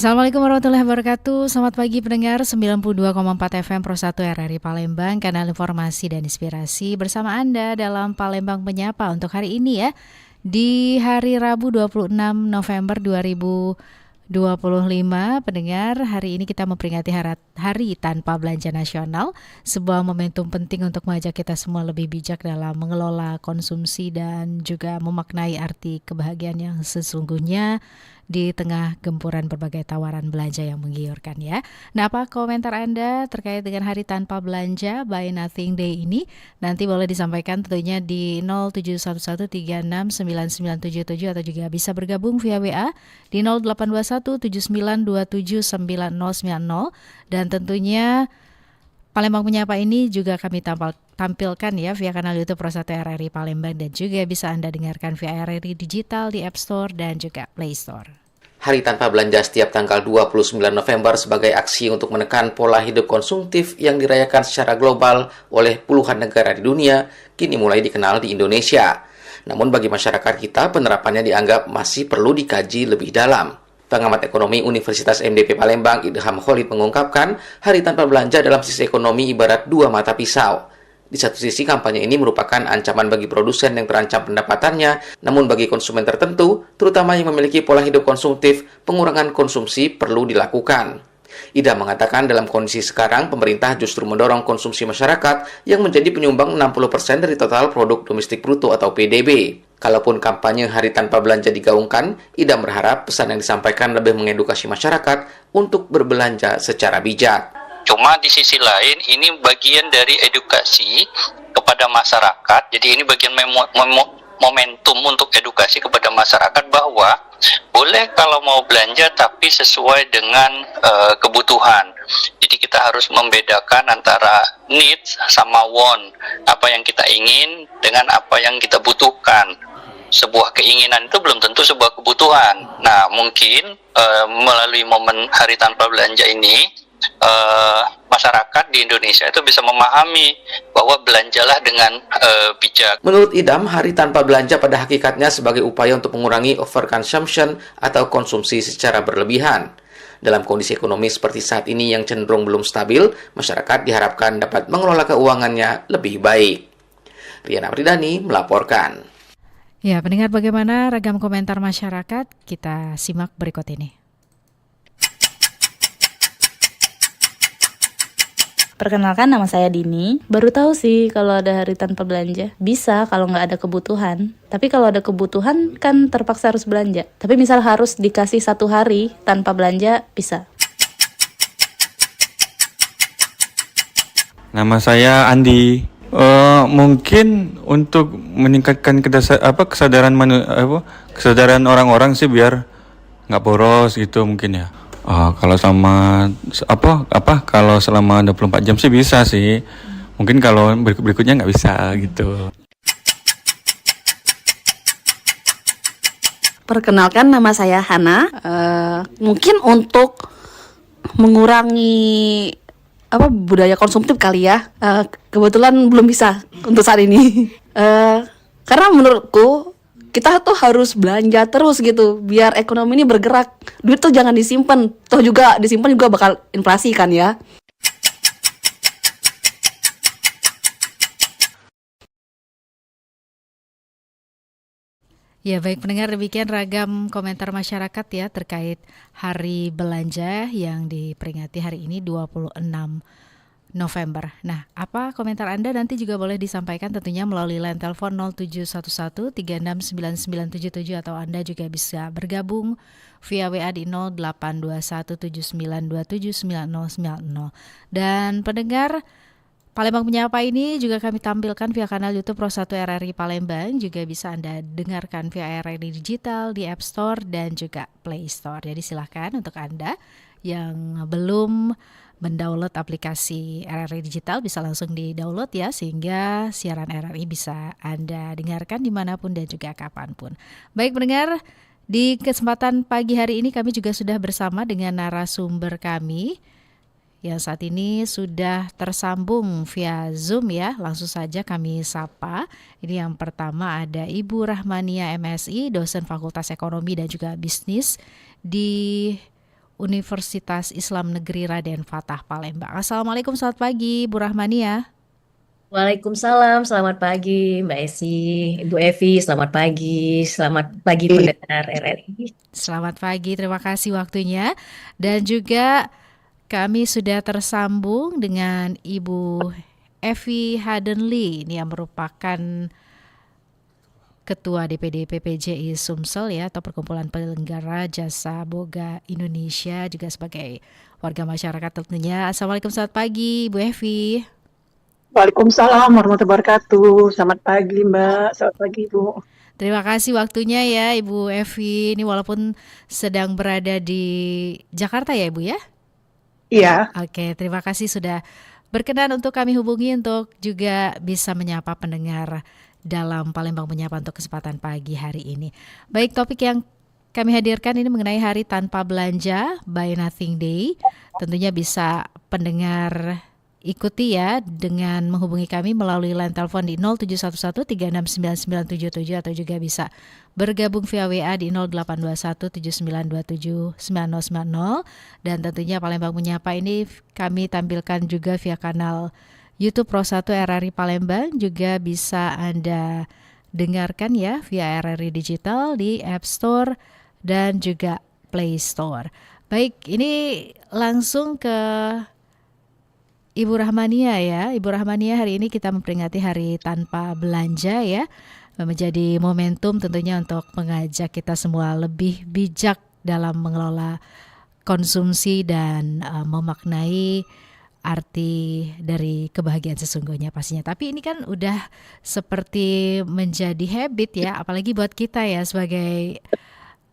Assalamualaikum warahmatullahi wabarakatuh. Selamat pagi pendengar 92,4 FM Pro 1 RRI Palembang, kanal informasi dan inspirasi bersama Anda dalam Palembang Menyapa untuk hari ini ya. Di hari Rabu 26 November 2025, pendengar, hari ini kita memperingati Hari Tanpa Belanja Nasional, sebuah momentum penting untuk mengajak kita semua lebih bijak dalam mengelola konsumsi dan juga memaknai arti kebahagiaan yang sesungguhnya di tengah gempuran berbagai tawaran belanja yang menggiurkan ya. Nah, apa komentar Anda terkait dengan Hari Tanpa Belanja Buy Nothing Day ini? Nanti boleh disampaikan tentunya di 0711369977 atau juga bisa bergabung via WA di 082179279090, dan tentunya Palembang Menyapa ini juga kami tampilkan ya via kanal YouTube Pro 1 RRI Palembang, dan juga bisa Anda dengarkan via RRI Digital di App Store dan juga Play Store. Hari Tanpa Belanja setiap tanggal 29 November sebagai aksi untuk menekan pola hidup konsumtif yang dirayakan secara global oleh puluhan negara di dunia, kini mulai dikenal di Indonesia. Namun bagi masyarakat kita, penerapannya dianggap masih perlu dikaji lebih dalam. Pengamat ekonomi Universitas MDP Palembang, Idham Khalid, mengungkapkan Hari Tanpa Belanja dalam sisi ekonomi ibarat dua mata pisau. Di satu sisi, kampanye ini merupakan ancaman bagi produsen yang terancam pendapatannya, namun bagi konsumen tertentu, terutama yang memiliki pola hidup konsumtif, pengurangan konsumsi perlu dilakukan. Ida mengatakan dalam kondisi sekarang, pemerintah justru mendorong konsumsi masyarakat yang menjadi penyumbang 60% dari total produk domestik bruto atau PDB. Kalaupun kampanye Hari Tanpa Belanja digaungkan, Ida berharap pesan yang disampaikan lebih mengedukasi masyarakat untuk berbelanja secara bijak. Cuma di sisi lain, ini bagian dari edukasi kepada masyarakat. Jadi ini bagian momentum untuk edukasi kepada masyarakat bahwa boleh kalau mau belanja tapi sesuai dengan kebutuhan. Jadi kita harus membedakan antara needs sama want, apa yang kita ingin dengan apa yang kita butuhkan. Sebuah keinginan itu belum tentu sebuah kebutuhan. Nah, mungkin melalui momen Hari Tanpa Belanja ini, masyarakat di Indonesia itu bisa memahami bahwa belanjalah dengan bijak. Menurut Idam, Hari Tanpa Belanja pada hakikatnya sebagai upaya untuk mengurangi overconsumption atau konsumsi secara berlebihan. Dalam kondisi ekonomi seperti saat ini yang cenderung belum stabil, masyarakat diharapkan dapat mengelola keuangannya lebih baik. Rian Apridani melaporkan. Ya, pendengar, bagaimana ragam komentar masyarakat? Kita simak berikut ini. Perkenalkan, nama saya Dini. Baru tahu sih kalau ada Hari Tanpa Belanja. Bisa kalau nggak ada kebutuhan. Tapi kalau ada kebutuhan kan terpaksa harus belanja. Tapi misal harus dikasih 1 hari tanpa belanja, bisa. Nama saya Andi. Mungkin untuk meningkatkan kesadaran orang-orang sih biar nggak boros gitu mungkin ya. Kalau selama 24 jam sih bisa sih. Mungkin kalau berikutnya nggak bisa gitu. Perkenalkan, nama saya Hana. Mungkin untuk mengurangi budaya konsumtif kali ya. Kebetulan belum bisa untuk saat ini. Karena menurutku kita tuh harus belanja terus gitu biar ekonomi ini bergerak. Duit tuh jangan disimpan. Toh juga disimpan juga bakal inflasi kan ya. Ya, baik pendengar, demikian ragam komentar masyarakat ya terkait Hari Belanja yang diperingati hari ini 26 November. Nah, apa komentar Anda? Nanti juga boleh disampaikan tentunya melalui line telepon 0711369977 atau Anda juga bisa bergabung via WA di 082179279090. Dan pendengar, Palembang Menyapa ini juga kami tampilkan via kanal YouTube Pro 1 RRI Palembang. Juga bisa Anda dengarkan via RRI Digital di App Store dan juga Play Store. Jadi silahkan untuk Anda yang belum mendownload aplikasi RRI Digital bisa langsung di-download ya, sehingga siaran RRI bisa Anda dengarkan dimanapun dan juga kapanpun. Baik pendengar, di kesempatan pagi hari ini kami juga sudah bersama dengan narasumber kami yang saat ini sudah tersambung via Zoom ya. Langsung saja kami sapa. Ini yang pertama ada Ibu Rahmania MSI, dosen Fakultas Ekonomi dan juga Bisnis di Universitas Islam Negeri Raden Fatah Palembang. Assalamualaikum, selamat pagi Bu Rahmania. Waalaikumsalam, selamat pagi Mbak Esi, Ibu Evi, selamat pagi pendengar RRI. Selamat pagi, terima kasih waktunya. Dan juga kami sudah tersambung dengan Ibu Evi Hadenli, ini yang merupakan Ketua DPD PPJI Sumsel ya, atau Perkumpulan Penyelenggara Jasa Boga Indonesia, juga sebagai warga masyarakat tentunya. Assalamualaikum, selamat pagi Bu Evi. Waalaikumsalam warahmatullahi wabarakatuh. Selamat pagi Mbak, selamat pagi Bu. Terima kasih waktunya ya Ibu Evi. Ini walaupun sedang berada di Jakarta ya Ibu ya? Iya, Oke, terima kasih sudah berkenan untuk kami hubungi untuk juga bisa menyapa pendengar dalam Palembang Menyapa untuk kesempatan pagi hari ini. Baik, topik yang kami hadirkan ini mengenai Hari Tanpa Belanja, Buy Nothing Day. Tentunya bisa pendengar ikuti ya dengan menghubungi kami melalui line telepon di 0711369977 atau juga bisa bergabung via WA di 082179279090. Dan tentunya Palembang Menyapa ini kami tampilkan juga via kanal YouTube Pro 1 RRI Palembang, juga bisa Anda dengarkan ya via RRI Digital di App Store dan juga Play Store. Baik, ini langsung ke Ibu Rahmania ya. Ibu Rahmania, hari ini kita memperingati Hari Tanpa Belanja ya. Menjadi momentum tentunya untuk mengajak kita semua lebih bijak dalam mengelola konsumsi dan memaknai arti dari kebahagiaan sesungguhnya pastinya. Tapi ini kan udah seperti menjadi habit ya, apalagi buat kita ya sebagai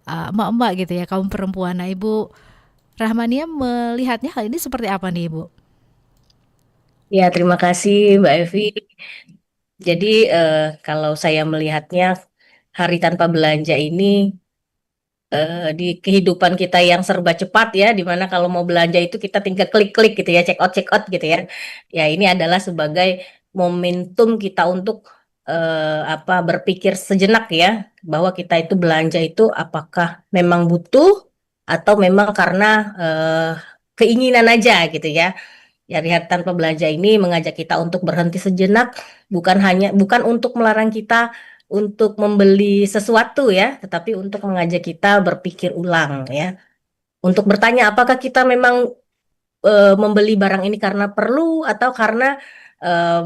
emak-emak gitu ya, kaum perempuan. Nah, Ibu Rahmania melihatnya hal ini seperti apa nih Ibu? Ya, terima kasih Mbak Evi. Jadi kalau saya melihatnya Hari Tanpa Belanja ini di kehidupan kita yang serba cepat ya, dimana kalau mau belanja itu kita tinggal klik-klik gitu ya, check out gitu ya. Ya, ini adalah sebagai momentum kita untuk berpikir sejenak ya, bahwa kita itu belanja itu apakah memang butuh atau memang karena keinginan aja gitu ya. Ya, Lihat Tanpa Belanja ini mengajak kita untuk berhenti sejenak, bukan untuk melarang kita untuk membeli sesuatu ya, tetapi untuk mengajak kita berpikir ulang ya. Untuk bertanya apakah kita memang membeli barang ini karena perlu atau karena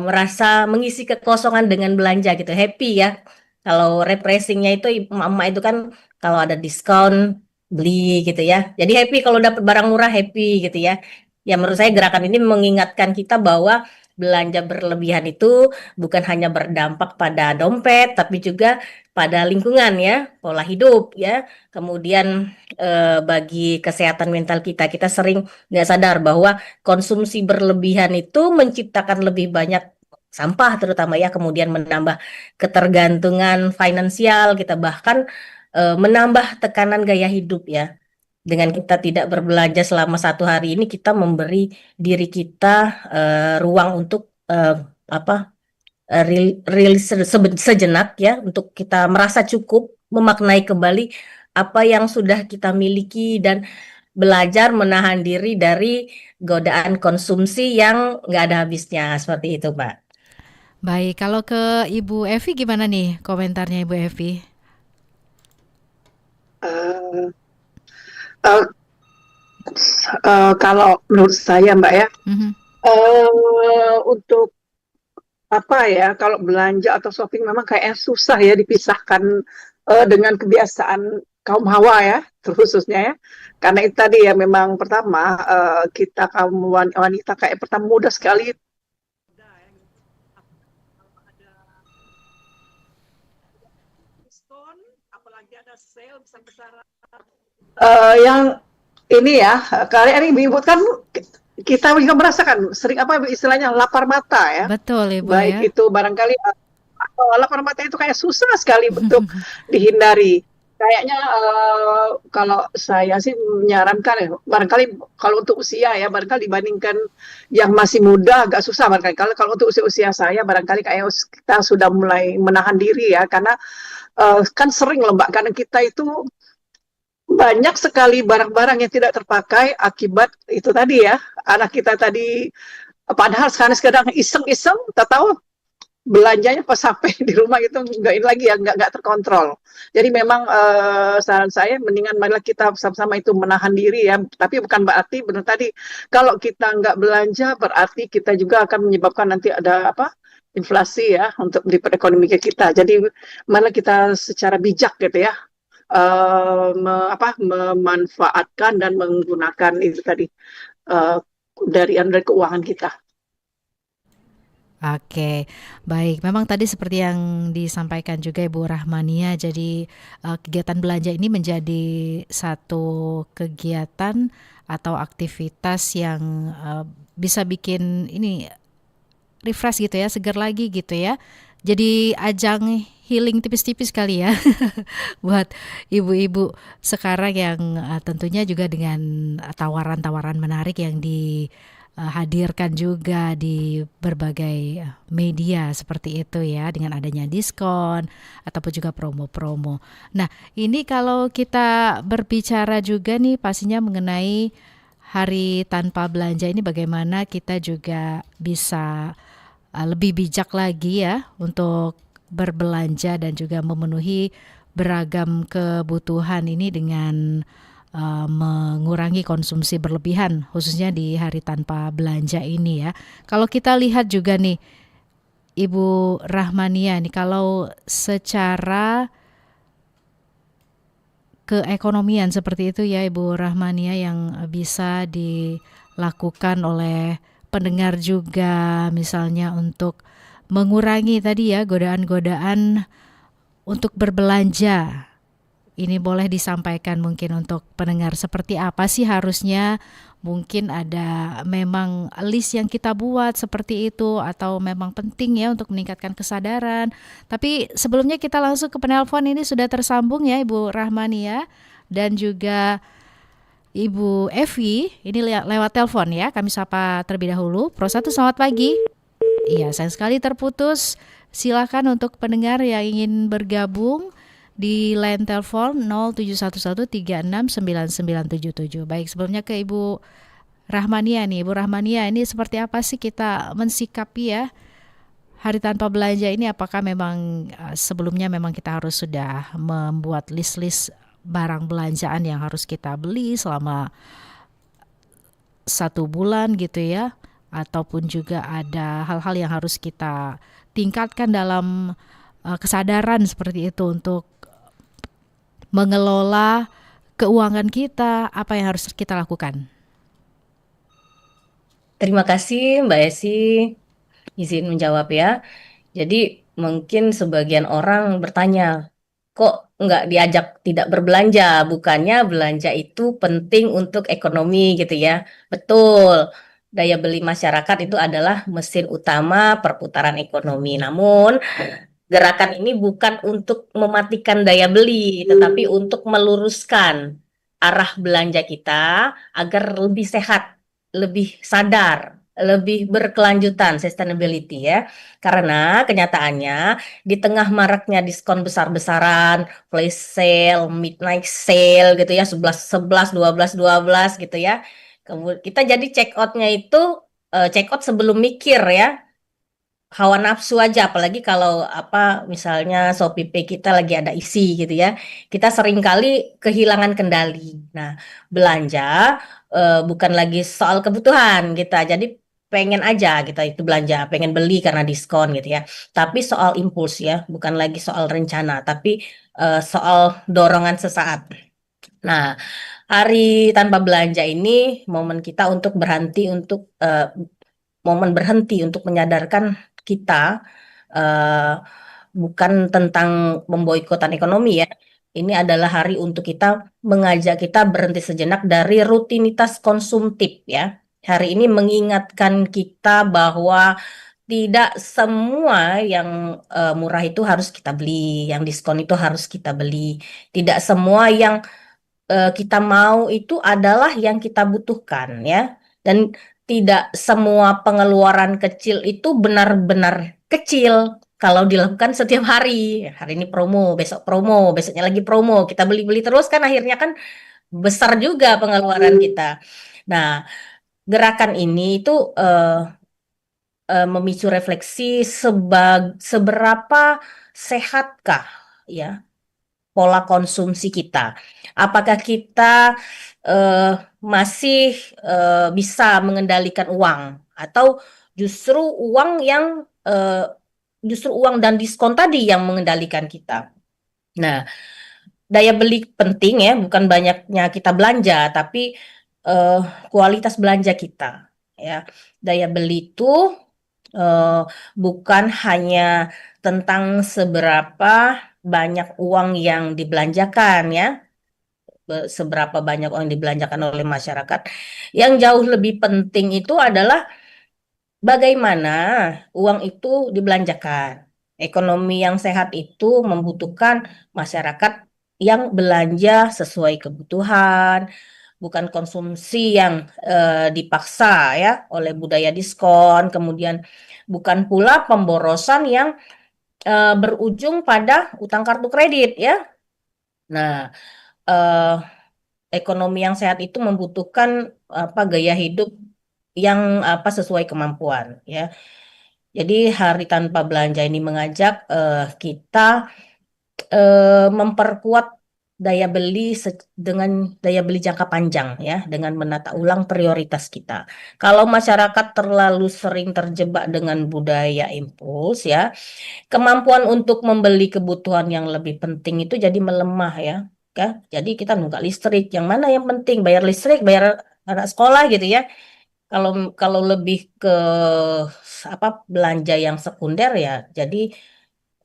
merasa mengisi kekosongan dengan belanja gitu, happy ya. Kalau refreshingnya itu emak-emak itu kan kalau ada diskon beli gitu ya. Jadi happy kalau dapat barang murah, happy gitu ya. Ya menurut saya gerakan ini mengingatkan kita bahwa belanja berlebihan itu bukan hanya berdampak pada dompet, tapi juga pada lingkungan ya, pola hidup ya. Kemudian bagi kesehatan mental kita, kita sering nggak sadar bahwa konsumsi berlebihan itu menciptakan lebih banyak sampah terutama ya, kemudian menambah ketergantungan finansial, kita bahkan menambah tekanan gaya hidup ya. Dengan kita tidak berbelanja selama 1 hari ini, kita memberi diri kita ruang untuk rilis sejenak ya, untuk kita merasa cukup, memaknai kembali apa yang sudah kita miliki dan belajar menahan diri dari godaan konsumsi yang nggak ada habisnya, seperti itu Mbak. Baik, kalau ke Ibu Evi gimana nih komentarnya Ibu Evi? eh, eh, kalau menurut saya Mbak ya, Mhm. untuk apa ya, kalau belanja atau shopping memang kayaknya susah ya dipisahkan dengan kebiasaan kaum hawa ya, khususnya ya. Karena itu tadi ya, memang pertama kita kaum wanita kayak pertama mudah sekali diskon, apalagi ada sale besar-besaran. Yang ini ya, kalian ini ibu kan kita juga merasakan sering apa istilahnya lapar mata ya. Betul Ibu Baik ya. itu barangkali lapar mata itu kayak susah sekali untuk dihindari. Kayaknya kalau saya sih menyarankan ya, barangkali kalau untuk usia ya, barangkali dibandingkan yang masih muda agak susah barangkali. Kalau untuk usia saya barangkali kayak kita sudah mulai menahan diri ya, karena kan sering loh Mbak, karena kita itu banyak sekali barang-barang yang tidak terpakai akibat itu tadi ya, anak kita tadi, padahal sekarang iseng-iseng, tak tahu belanjanya pas sampai di rumah itu nggak ini lagi ya, nggak terkontrol. Jadi memang saran saya mendingan marilah kita sama-sama itu menahan diri ya. Tapi bukan berarti benar tadi kalau kita nggak belanja berarti kita juga akan menyebabkan nanti ada apa inflasi ya untuk di perekonomian kita. Jadi marilah kita secara bijak gitu ya memanfaatkan dan menggunakan itu tadi eh, dari keuangan kita. Oke, baik. Memang tadi seperti yang disampaikan juga Ibu Rahmania, jadi kegiatan belanja ini menjadi satu kegiatan atau aktivitas yang bisa bikin ini refresh gitu ya, segar lagi gitu ya. Jadi ajang healing tipis-tipis kali ya buat ibu-ibu sekarang yang tentunya juga dengan tawaran-tawaran menarik yang dihadirkan juga di berbagai media seperti itu ya, dengan adanya diskon ataupun juga promo-promo. Nah, ini kalau kita berbicara juga nih pastinya mengenai hari tanpa belanja ini, bagaimana kita juga bisa lebih bijak lagi ya untuk berbelanja dan juga memenuhi beragam kebutuhan ini dengan mengurangi konsumsi berlebihan khususnya di hari tanpa belanja ini ya. Kalau kita lihat juga nih Ibu Rahmania nih, kalau secara keekonomian seperti itu ya Ibu Rahmania yang bisa dilakukan oleh pendengar juga, misalnya untuk mengurangi tadi ya godaan-godaan untuk berbelanja. Ini boleh disampaikan mungkin untuk pendengar seperti apa sih harusnya, mungkin ada memang list yang kita buat seperti itu atau memang penting ya untuk meningkatkan kesadaran. Tapi sebelumnya kita langsung ke penelpon, ini sudah tersambung ya Ibu Rahmania dan juga Ibu Evi, ini lewat telepon ya, kami sapa terlebih dahulu. Pro 1, selamat pagi. Iya, sayang sekali terputus. Silakan untuk pendengar yang ingin bergabung di line telepon 0711369977. Baik, sebelumnya ke Ibu Rahmania nih. Ibu Rahmania, ini seperti apa sih kita mensikapi ya hari tanpa belanja ini? Apakah memang sebelumnya memang kita harus sudah membuat list-list barang belanjaan yang harus kita beli selama 1 bulan gitu ya, ataupun juga ada hal-hal yang harus kita tingkatkan dalam kesadaran seperti itu untuk mengelola keuangan kita, apa yang harus kita lakukan? Terima kasih Mbak Esi, izin menjawab ya. Jadi mungkin sebagian orang bertanya, kok nggak diajak tidak berbelanja? Bukannya belanja itu penting untuk ekonomi gitu ya. Betul, daya beli masyarakat itu adalah mesin utama perputaran ekonomi. Namun gerakan ini bukan untuk mematikan daya beli, tetapi untuk meluruskan arah belanja kita agar lebih sehat, lebih sadar, lebih berkelanjutan, sustainability ya. Karena kenyataannya di tengah maraknya diskon besar-besaran, flash sale, midnight sale gitu ya, 11 11 12 12 gitu ya. Kemudian kita jadi check out-nya itu check out sebelum mikir ya, hawa nafsu aja, apalagi kalau apa misalnya Shopee Pay kita lagi ada isi gitu ya, kita seringkali kehilangan kendali. Nah, belanja bukan lagi soal kebutuhan kita, jadi pengen aja kita itu belanja, pengen beli karena diskon gitu ya, tapi soal impuls ya, bukan lagi soal rencana, tapi soal dorongan sesaat. Nah, hari tanpa belanja ini momen kita untuk berhenti untuk momen berhenti untuk menyadarkan kita bukan tentang memboikotan ekonomi ya. Ini adalah hari untuk kita mengajak kita berhenti sejenak dari rutinitas konsumtif ya. Hari ini mengingatkan kita bahwa tidak semua yang murah itu harus kita beli, yang diskon itu harus kita beli. Tidak semua yang kita mau itu adalah yang kita butuhkan ya. Dan tidak semua pengeluaran kecil itu benar-benar kecil. kalau dilakukan setiap hari ini promo, besok promo, besoknya lagi promo, kita beli-beli terus kan akhirnya kan besar juga pengeluaran kita. Nah, gerakan ini itu memicu refleksi seberapa sehatkah ya pola konsumsi kita. Apakah kita eh, masih bisa mengendalikan uang atau justru uang dan diskon tadi yang mengendalikan kita. Nah, daya beli penting ya, bukan banyaknya kita belanja, tapi eh, kualitas belanja kita ya. Daya beli itu eh, bukan hanya tentang seberapa banyak uang yang dibelanjakan ya, seberapa banyak uang yang dibelanjakan oleh masyarakat. Yang jauh lebih penting itu adalah bagaimana uang itu dibelanjakan. Ekonomi yang sehat itu membutuhkan masyarakat yang belanja sesuai kebutuhan, bukan konsumsi yang dipaksa ya oleh budaya diskon, kemudian bukan pula pemborosan yang berujung pada utang kartu kredit ya. Nah, eh, ekonomi yang sehat itu membutuhkan apa gaya hidup yang apa sesuai kemampuan ya. Jadi hari tanpa belanja ini mengajak kita memperkuat dengan daya beli jangka panjang ya, dengan menata ulang prioritas kita. Kalau masyarakat terlalu sering terjebak dengan budaya impuls ya, kemampuan untuk membeli kebutuhan yang lebih penting itu jadi melemah ya. Jadi kita nunggak listrik, yang mana yang penting bayar listrik, bayar anak sekolah gitu ya. Kalau kalau lebih ke apa belanja yang sekunder ya, jadi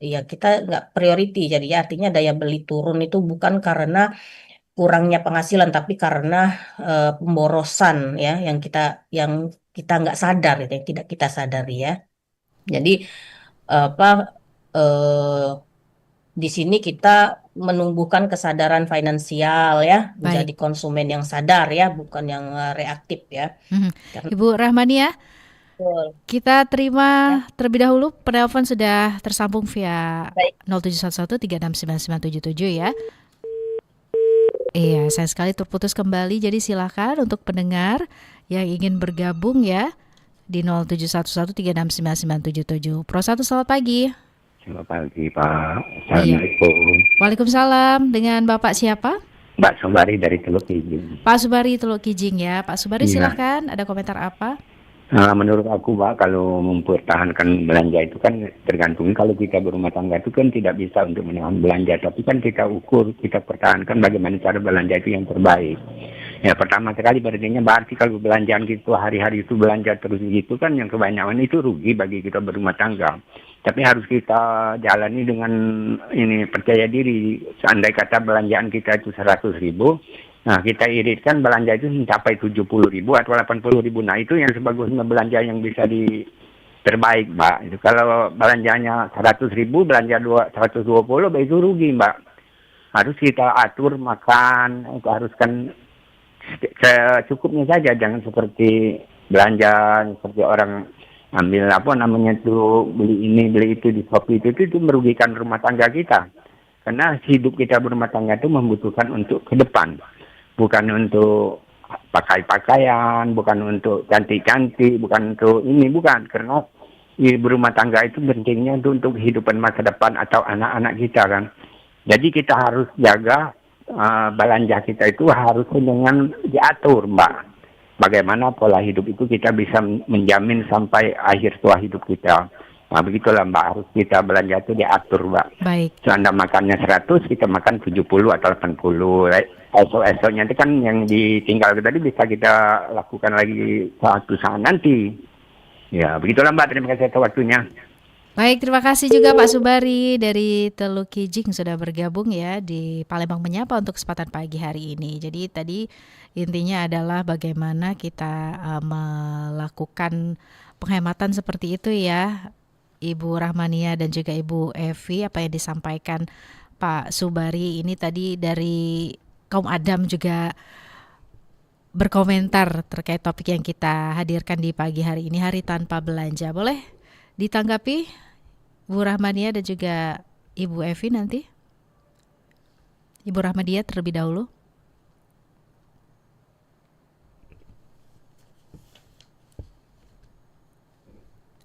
ya kita nggak priority. Jadi ya artinya daya beli turun itu bukan karena kurangnya penghasilan, tapi karena pemborosan ya yang kita nggak sadar gitu, yang tidak kita sadari ya. Jadi apa eh, di sini kita menumbuhkan kesadaran finansial ya, menjadi Baik. konsumen yang sadar ya, bukan yang reaktif ya. Mhm. Karena Ibu Rahmania, betul. kita Ya, terima terlebih dahulu penelpon sudah tersambung via baik. 0711 ya. Iya, sayang sekali terputus kembali. Jadi silakan untuk pendengar yang ingin bergabung ya di 0711 Pro 1, selamat pagi. Selamat pagi Pak. Iya. Assalamualaikum. Waalaikumsalam. Dengan Bapak siapa? Mbak Sobari dari Teluk Kijing. Pak Subari Teluk Kijing ya. Pak Subari Iya. silakan. Ada komentar apa? Menurut aku Pak, kalau mempertahankan belanja itu kan tergantung. Kalau kita berumah tangga itu kan tidak bisa untuk menahan belanja. Tapi kan kita ukur, kita pertahankan bagaimana cara belanja itu yang terbaik. Ya pertama sekali berarti kalau belanjaan gitu hari-hari itu belanja terus gitu kan yang kebanyakan itu rugi bagi kita berumah tangga. Tapi harus kita jalani dengan ini percaya diri. Seandai kata belanjaan kita itu 100.000, nah kita iritkan belanja itu mencapai 70.000 atau 80.000. Nah itu yang sebagusnya belanja yang bisa terbaik Mbak. Itu kalau belanjanya 100.000, belanja 120, itu rugi Mbak. Harus kita atur makan, itu harus kan secukupnya saja, jangan seperti belanja seperti orang ambil apa namanya tuh beli ini beli itu di Shopee itu merugikan rumah tangga kita, karena hidup kita berumah tangga itu membutuhkan untuk ke depan, bukan untuk pakai pakaian, bukan untuk cantik-cantik, bukan untuk ini, bukan, karena di berumah tangga itu pentingnya untuk kehidupan masa depan atau anak-anak kita kan. Jadi kita harus jaga belanja kita itu harus dengan diatur Mbak. Bagaimana pola hidup itu kita bisa menjamin sampai akhir tua hidup kita. Nah begitulah Mbak, harus kita belanja itu diatur Mbak. Baik. So, Anda makannya 100, kita makan 70 atau 80. Esok-esoknya itu kan yang ditinggal tadi bisa kita lakukan lagi suatu saat nanti. Ya begitulah Mbak, terima kasih atas waktunya. Baik, terima kasih juga Pak Subari dari Teluk Kijing sudah bergabung ya di Palembang Menyapa untuk kesempatan pagi hari ini. Jadi tadi intinya adalah bagaimana kita melakukan penghematan seperti itu ya, Ibu Rahmania dan juga Ibu Evi. Apa yang disampaikan Pak Subari ini tadi dari kaum Adam juga berkomentar terkait topik yang kita hadirkan di pagi hari ini, hari tanpa belanja. Boleh ditanggapi Bu Rahmania dan juga Ibu Evi nanti. Ibu Rahmania terlebih dahulu.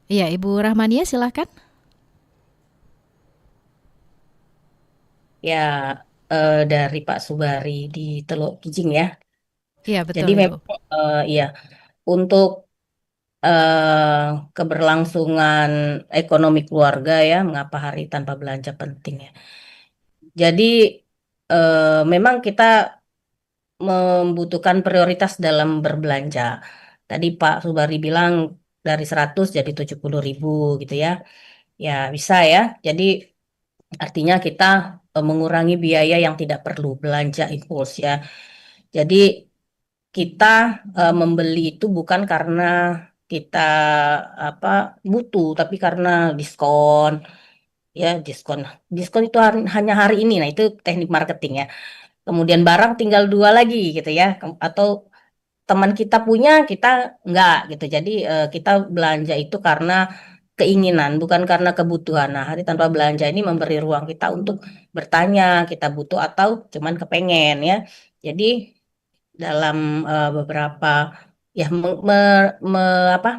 Iya, Ibu Rahmania silahkan. Ya, dari Pak Subari di Teluk Kijing ya. Iya, Jadi betul Ibu. memang ya untuk keberlangsungan ekonomi keluarga ya, mengapa hari tanpa belanja penting ya. Jadi memang kita membutuhkan prioritas dalam berbelanja. Tadi Pak Subari bilang dari 100 jadi 70.000 gitu ya. Ya bisa ya. Jadi artinya kita mengurangi biaya yang tidak perlu belanja impuls ya. Jadi kita membeli itu bukan karena kita apa butuh, tapi karena diskon ya diskon. Diskon itu hanya hari ini. Nah, itu teknik marketing ya. Kemudian barang tinggal dua lagi gitu ya. Atau teman kita punya, kita enggak gitu. Jadi kita belanja itu karena keinginan, bukan karena kebutuhan. Nah, hari tanpa belanja ini memberi ruang kita untuk bertanya, kita butuh atau cuman kepengen ya. Jadi dalam beberapa ya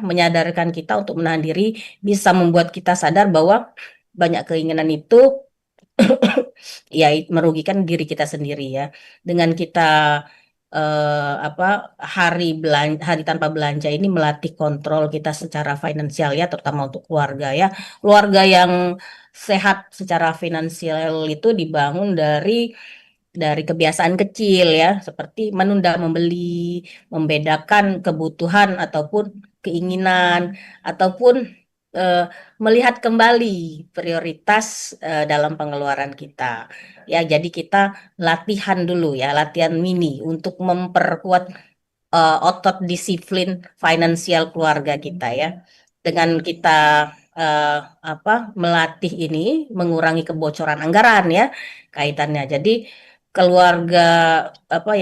menyadarkan kita untuk menahan diri bisa membuat kita sadar bahwa banyak keinginan itu ya merugikan diri kita sendiri ya. Dengan kita hari tanpa belanja ini melatih kontrol kita secara finansial ya, terutama untuk keluarga ya. Keluarga yang sehat secara finansial itu dibangun dari kebiasaan kecil ya, seperti menunda membeli, membedakan kebutuhan ataupun keinginan, ataupun eh, melihat kembali prioritas dalam pengeluaran kita. Ya, jadi kita latihan dulu ya, latihan mini untuk memperkuat otot disiplin finansial keluarga kita ya. Dengan kita eh, melatih ini mengurangi kebocoran anggaran ya kaitannya. Jadi keluarga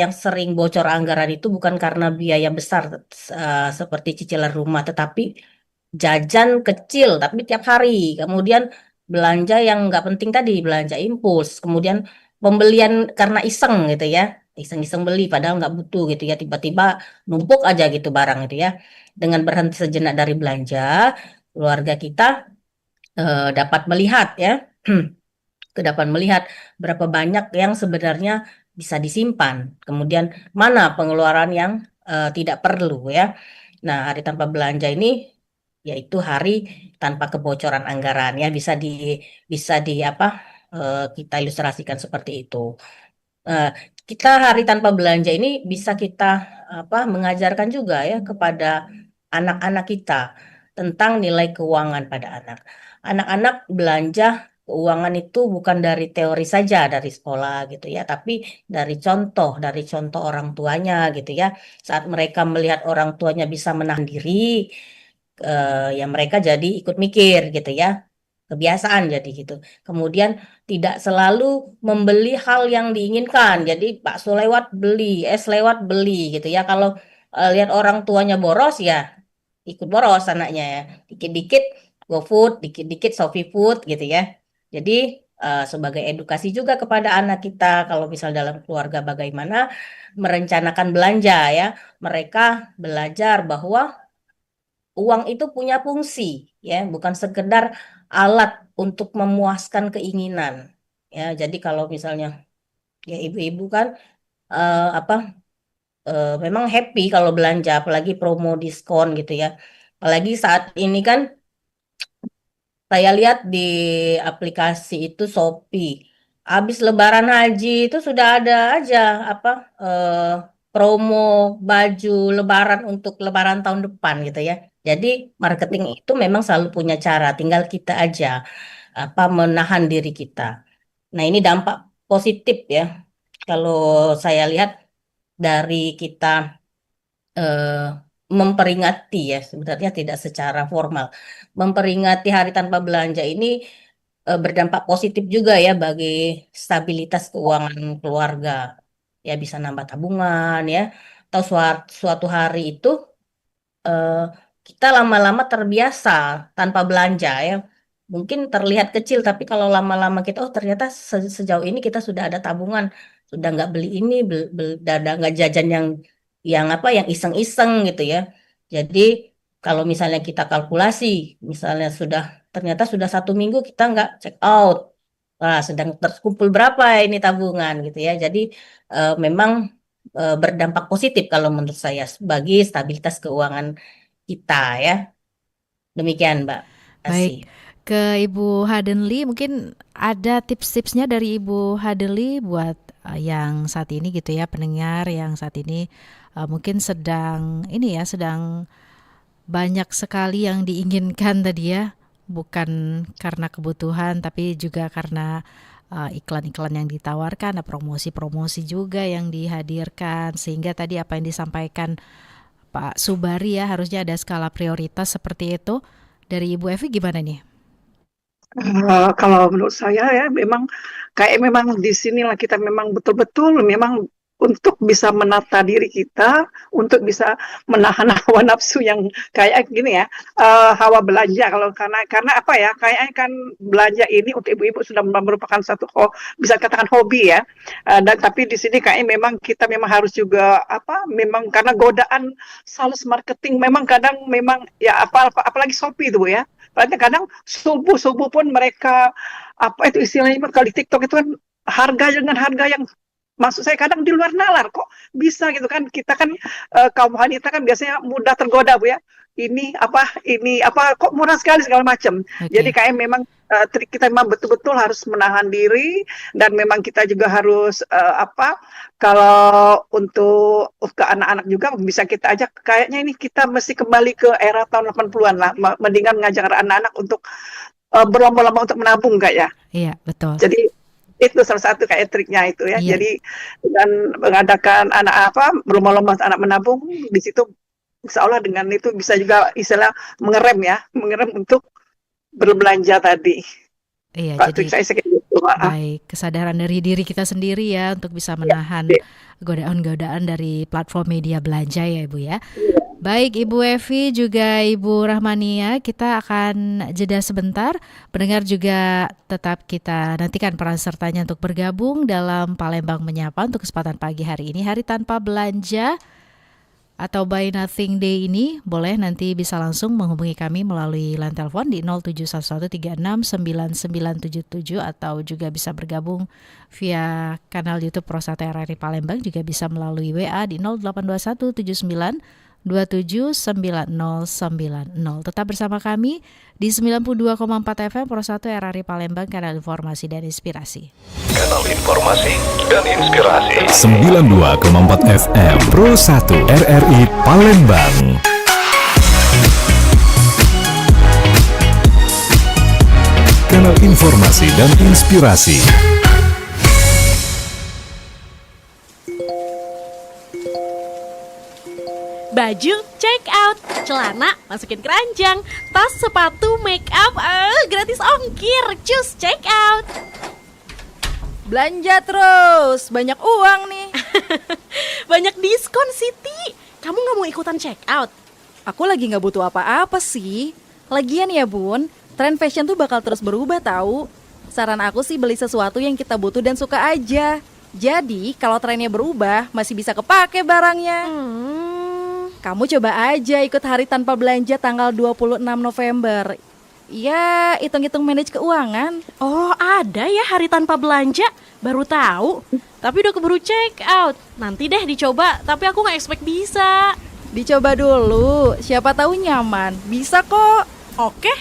yang sering bocor anggaran itu bukan karena biaya besar seperti cicilan rumah, tetapi jajan kecil tapi tiap hari. Kemudian belanja yang nggak penting tadi, belanja impuls. Kemudian pembelian karena iseng gitu ya, iseng-iseng beli padahal nggak butuh gitu ya. Tiba-tiba numpuk aja gitu barang itu ya. Dengan berhenti sejenak dari belanja, keluarga kita dapat melihat ya, dapat melihat berapa banyak yang sebenarnya bisa disimpan. Kemudian mana pengeluaran yang tidak perlu ya. Nah, hari tanpa belanja ini yaitu hari tanpa kebocoran anggaran ya, bisa di kita ilustrasikan seperti itu. Eh, kita hari tanpa belanja ini bisa kita mengajarkan juga ya kepada anak-anak kita tentang nilai keuangan pada anak. Anak-anak belanja keuangan itu bukan dari teori saja dari sekolah gitu ya, tapi dari contoh orang tuanya gitu ya. Saat mereka melihat orang tuanya bisa menahan diri, ya mereka jadi ikut mikir gitu ya. Kebiasaan jadi gitu. Kemudian tidak selalu membeli hal yang diinginkan. Jadi bakso lewat beli, es lewat beli gitu ya. Kalau lihat orang tuanya boros ya ikut boros anaknya ya. Dikit-dikit GoFood, dikit-dikit Shopee Food gitu ya. Jadi sebagai edukasi juga kepada anak kita kalau misal dalam keluarga bagaimana merencanakan belanja ya. Mereka belajar bahwa uang itu punya fungsi ya, bukan sekedar alat untuk memuaskan keinginan. Ya, jadi kalau misalnya ya ibu-ibu kan eh, apa memang happy kalau belanja, apalagi promo diskon gitu ya. Apalagi saat ini kan saya lihat di aplikasi itu Shopee. Habis Lebaran Haji itu sudah ada aja apa eh, promo baju Lebaran untuk Lebaran tahun depan gitu ya. Jadi marketing itu memang selalu punya cara, tinggal kita aja menahan diri kita. Nah, ini dampak positif ya. Kalau saya lihat dari kita eh, memperingati ya, sebenarnya tidak secara formal. Memperingati Hari Tanpa Belanja ini berdampak positif juga ya bagi stabilitas keuangan keluarga. Ya bisa nambah tabungan ya. Atau suatu hari itu, eh, kita lama-lama terbiasa tanpa belanja ya. mungkin terlihat kecil, tapi kalau lama-lama kita, oh ternyata sejauh ini kita sudah ada tabungan, sudah nggak beli ini, udah nggak jajan yang apa, yang iseng-iseng gitu ya. Jadi kalau misalnya kita kalkulasi, misalnya ternyata sudah 1 minggu kita nggak check out, wah sedang terkumpul berapa ini tabungan gitu ya. Jadi memang berdampak positif kalau menurut saya bagi stabilitas keuangan kita ya. Demikian Mbak. Terima kasih. Baik, ke Ibu Hadenli mungkin ada tips-tipsnya dari Ibu Hadenli buat yang saat ini gitu ya, pendengar yang saat ini mungkin sedang banyak sekali yang diinginkan tadi ya, bukan karena kebutuhan tapi juga karena iklan-iklan yang ditawarkan, ada promosi-promosi juga yang dihadirkan, sehingga tadi apa yang disampaikan Pak Subari ya, harusnya ada skala prioritas seperti itu. Dari Ibu Evi gimana nih? Kalau menurut saya ya memang di sinilah kita memang betul-betul memang untuk bisa menata diri kita, untuk bisa menahan hawa nafsu yang kayak gini ya, hawa belanja. Kalau karena apa ya, kayaknya kan belanja ini untuk ibu-ibu sudah merupakan satu bisa katakan hobi ya. Dan tapi di sini kayaknya memang kita memang harus juga memang karena godaan sales marketing memang kadang memang ya apalagi Shopee itu ya. Berarti kadang subuh pun mereka itu istilahnya kalau di TikTok itu kan harga dengan harga yang maksud saya kadang di luar nalar kok bisa gitu kan. Kita kan kaum wanita kan biasanya mudah tergoda Bu ya. Ini apa kok murah sekali segala macam. Jadi kayak memang kita memang betul-betul harus menahan diri, dan memang kita juga harus kalau untuk ke anak-anak juga bisa kita ajak, kayaknya ini kita mesti kembali ke era tahun 80-an lah, mendingan ngajak anak-anak untuk berlomba-lomba untuk menabung kayak ya. Iya, betul. Jadi itu salah satu kayak triknya itu ya. Iya. Jadi dan mengadakan berlomba-lomba anak menabung di situ, insya Allah dengan itu bisa juga istilah mengerem untuk berbelanja tadi. Iya, Pak, jadi trik saya kayak gitu. baik, kesadaran dari diri kita sendiri ya untuk bisa menahan godaan-godaan dari platform media belanja ya Ibu ya. Baik Ibu Evi juga Ibu Rahmania, kita akan jeda sebentar. Pendengar juga tetap kita nantikan peran sertanya untuk bergabung dalam Palembang Menyapa untuk kesempatan pagi hari ini, hari tanpa belanja atau Buy Nothing Day ini. Boleh nanti bisa langsung menghubungi kami melalui line telepon di 0711369977 atau juga bisa bergabung via kanal YouTube Pro 1 RRI Palembang, juga bisa melalui WA di 082179279090. Tetap bersama kami di 92,4 FM Pro 1 RRI Palembang, kanal informasi dan inspirasi. Kanal informasi dan inspirasi 92,4 FM Pro 1 RRI Palembang. Kanal informasi dan inspirasi. Baju check out, celana masukin keranjang, tas, sepatu, make up, gratis ongkir, cus check out. Belanja terus, banyak uang nih. Banyak diskon Siti. Kamu gak mau ikutan check out? Aku lagi gak butuh apa-apa sih. Lagian ya Bun, tren fashion tuh bakal terus berubah tahu. Saran aku sih beli sesuatu yang kita butuh dan suka aja. Jadi kalau trennya berubah masih bisa kepake barangnya. Kamu coba aja ikut hari tanpa belanja tanggal 26 November. Ya, hitung-hitung manage keuangan. Oh, ada ya hari tanpa belanja? Baru tahu. Tapi udah keburu check out. Nanti deh dicoba, tapi aku gak expect bisa. Dicoba dulu, siapa tahu nyaman. Bisa kok. Oke.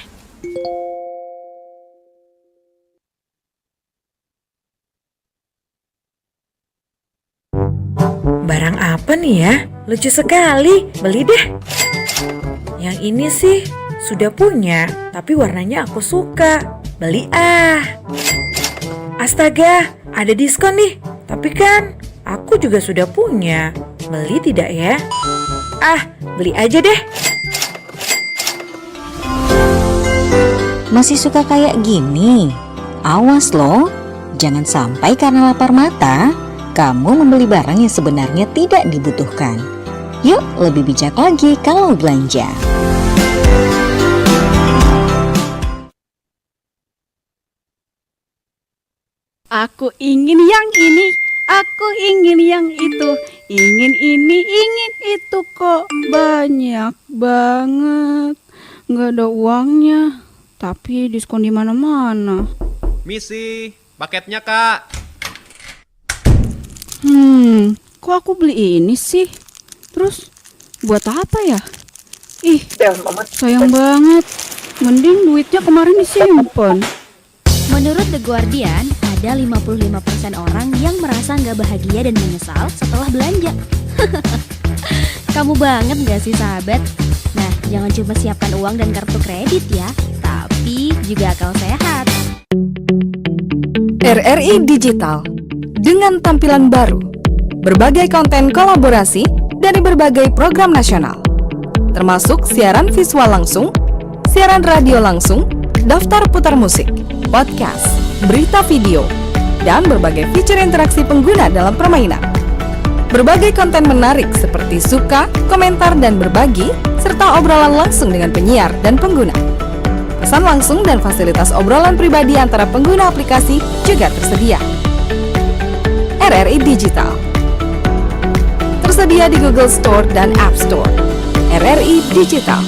Barang apa nih ya? Lucu sekali, beli deh. Yang ini sih sudah punya, tapi warnanya aku suka. Beli ah. Astaga, ada diskon nih. Tapi kan aku juga sudah punya. Beli tidak ya? Ah, beli aja deh. Masih suka kayak gini? Awas loh, jangan sampai karena lapar mata kamu membeli barang yang sebenarnya tidak dibutuhkan. Yuk, lebih bijak lagi kalau belanja. Aku ingin yang ini, aku ingin yang itu, ingin ini, ingin itu kok banyak banget. Nggak ada uangnya, tapi diskon di mana-mana. Misi, paketnya Kak. Kok aku beli ini sih? Terus buat apa ya? Ih, sayang banget. Mending duitnya kemarin disimpan. Menurut The Guardian, ada 55% orang yang merasa nggak bahagia dan menyesal setelah belanja. Kamu banget nggak sih sahabat? Nah, jangan cuma siapkan uang dan kartu kredit ya, tapi juga akal sehat. RRI Digital dengan tampilan baru, berbagai konten kolaborasi dari berbagai program nasional, termasuk siaran visual langsung, siaran radio langsung, daftar putar musik, podcast, berita video, dan berbagai fitur interaksi pengguna dalam permainan. Berbagai konten menarik seperti suka, komentar, dan berbagi, serta obrolan langsung dengan penyiar dan pengguna. Pesan langsung dan fasilitas obrolan pribadi antara pengguna aplikasi juga tersedia. RRI Digital tersedia di Google Store dan App Store. RRI Digital.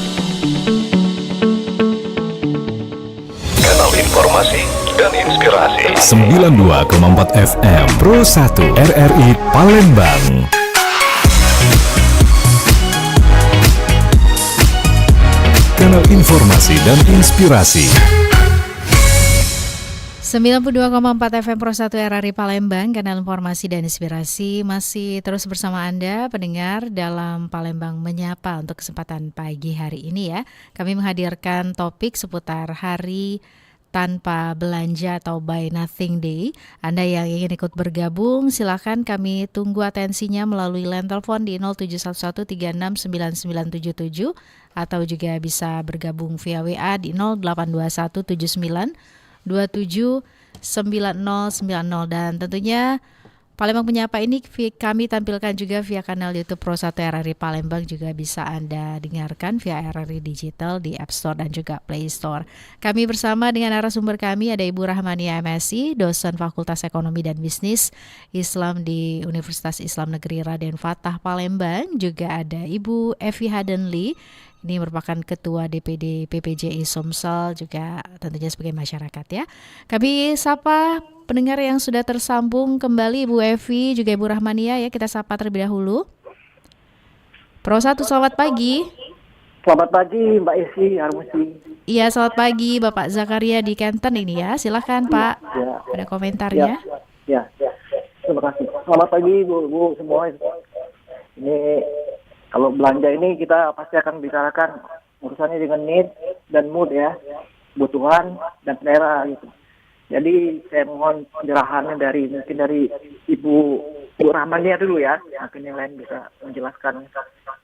Kanal informasi dan inspirasi. 92,4 FM Pro 1 RRI Palembang. Kanal informasi dan inspirasi. 92,4 FM Pro 1 RRI Palembang, kanal informasi dan inspirasi. Masih terus bersama Anda pendengar dalam Palembang Menyapa untuk kesempatan pagi hari ini ya. Kami menghadirkan topik seputar hari tanpa belanja atau Buy Nothing Day. Anda yang ingin ikut bergabung, silakan, kami tunggu atensinya melalui line telepon di 0711369977 atau juga bisa bergabung via WA di 082179279090. Dan tentunya Palembang Menyapa ini kami tampilkan juga via kanal YouTube Pro 1 RRI Palembang, juga bisa Anda dengarkan via RRI Digital di App Store dan juga Play Store. Kami bersama dengan narasumber kami ada Ibu Rahmania MSI, dosen Fakultas Ekonomi dan Bisnis Islam di Universitas Islam Negeri Raden Fatah Palembang. Juga ada Ibu Evi Hadenli, ini merupakan Ketua DPD PPJI Sumsel, juga tentunya sebagai masyarakat ya. Kami sapa pendengar yang sudah tersambung kembali, Ibu Evi, juga Ibu Rahmania ya. Kita sapa terlebih dahulu. Pro 1, selamat pagi. Selamat pagi Mbak Esi Armusi. Iya, selamat pagi Bapak Zakaria di Kenten ini ya. Silahkan Pak, Ya. ada komentarnya. Ya. Terima kasih. Selamat pagi Bu semua. Ini kalau belanja ini kita pasti akan bicarakan urusannya dengan need dan mood ya, kebutuhan dan selera gitu. Jadi saya mohon pencerahannya mungkin dari Ibu Rahmania dulu ya, mungkin yang lain bisa menjelaskan.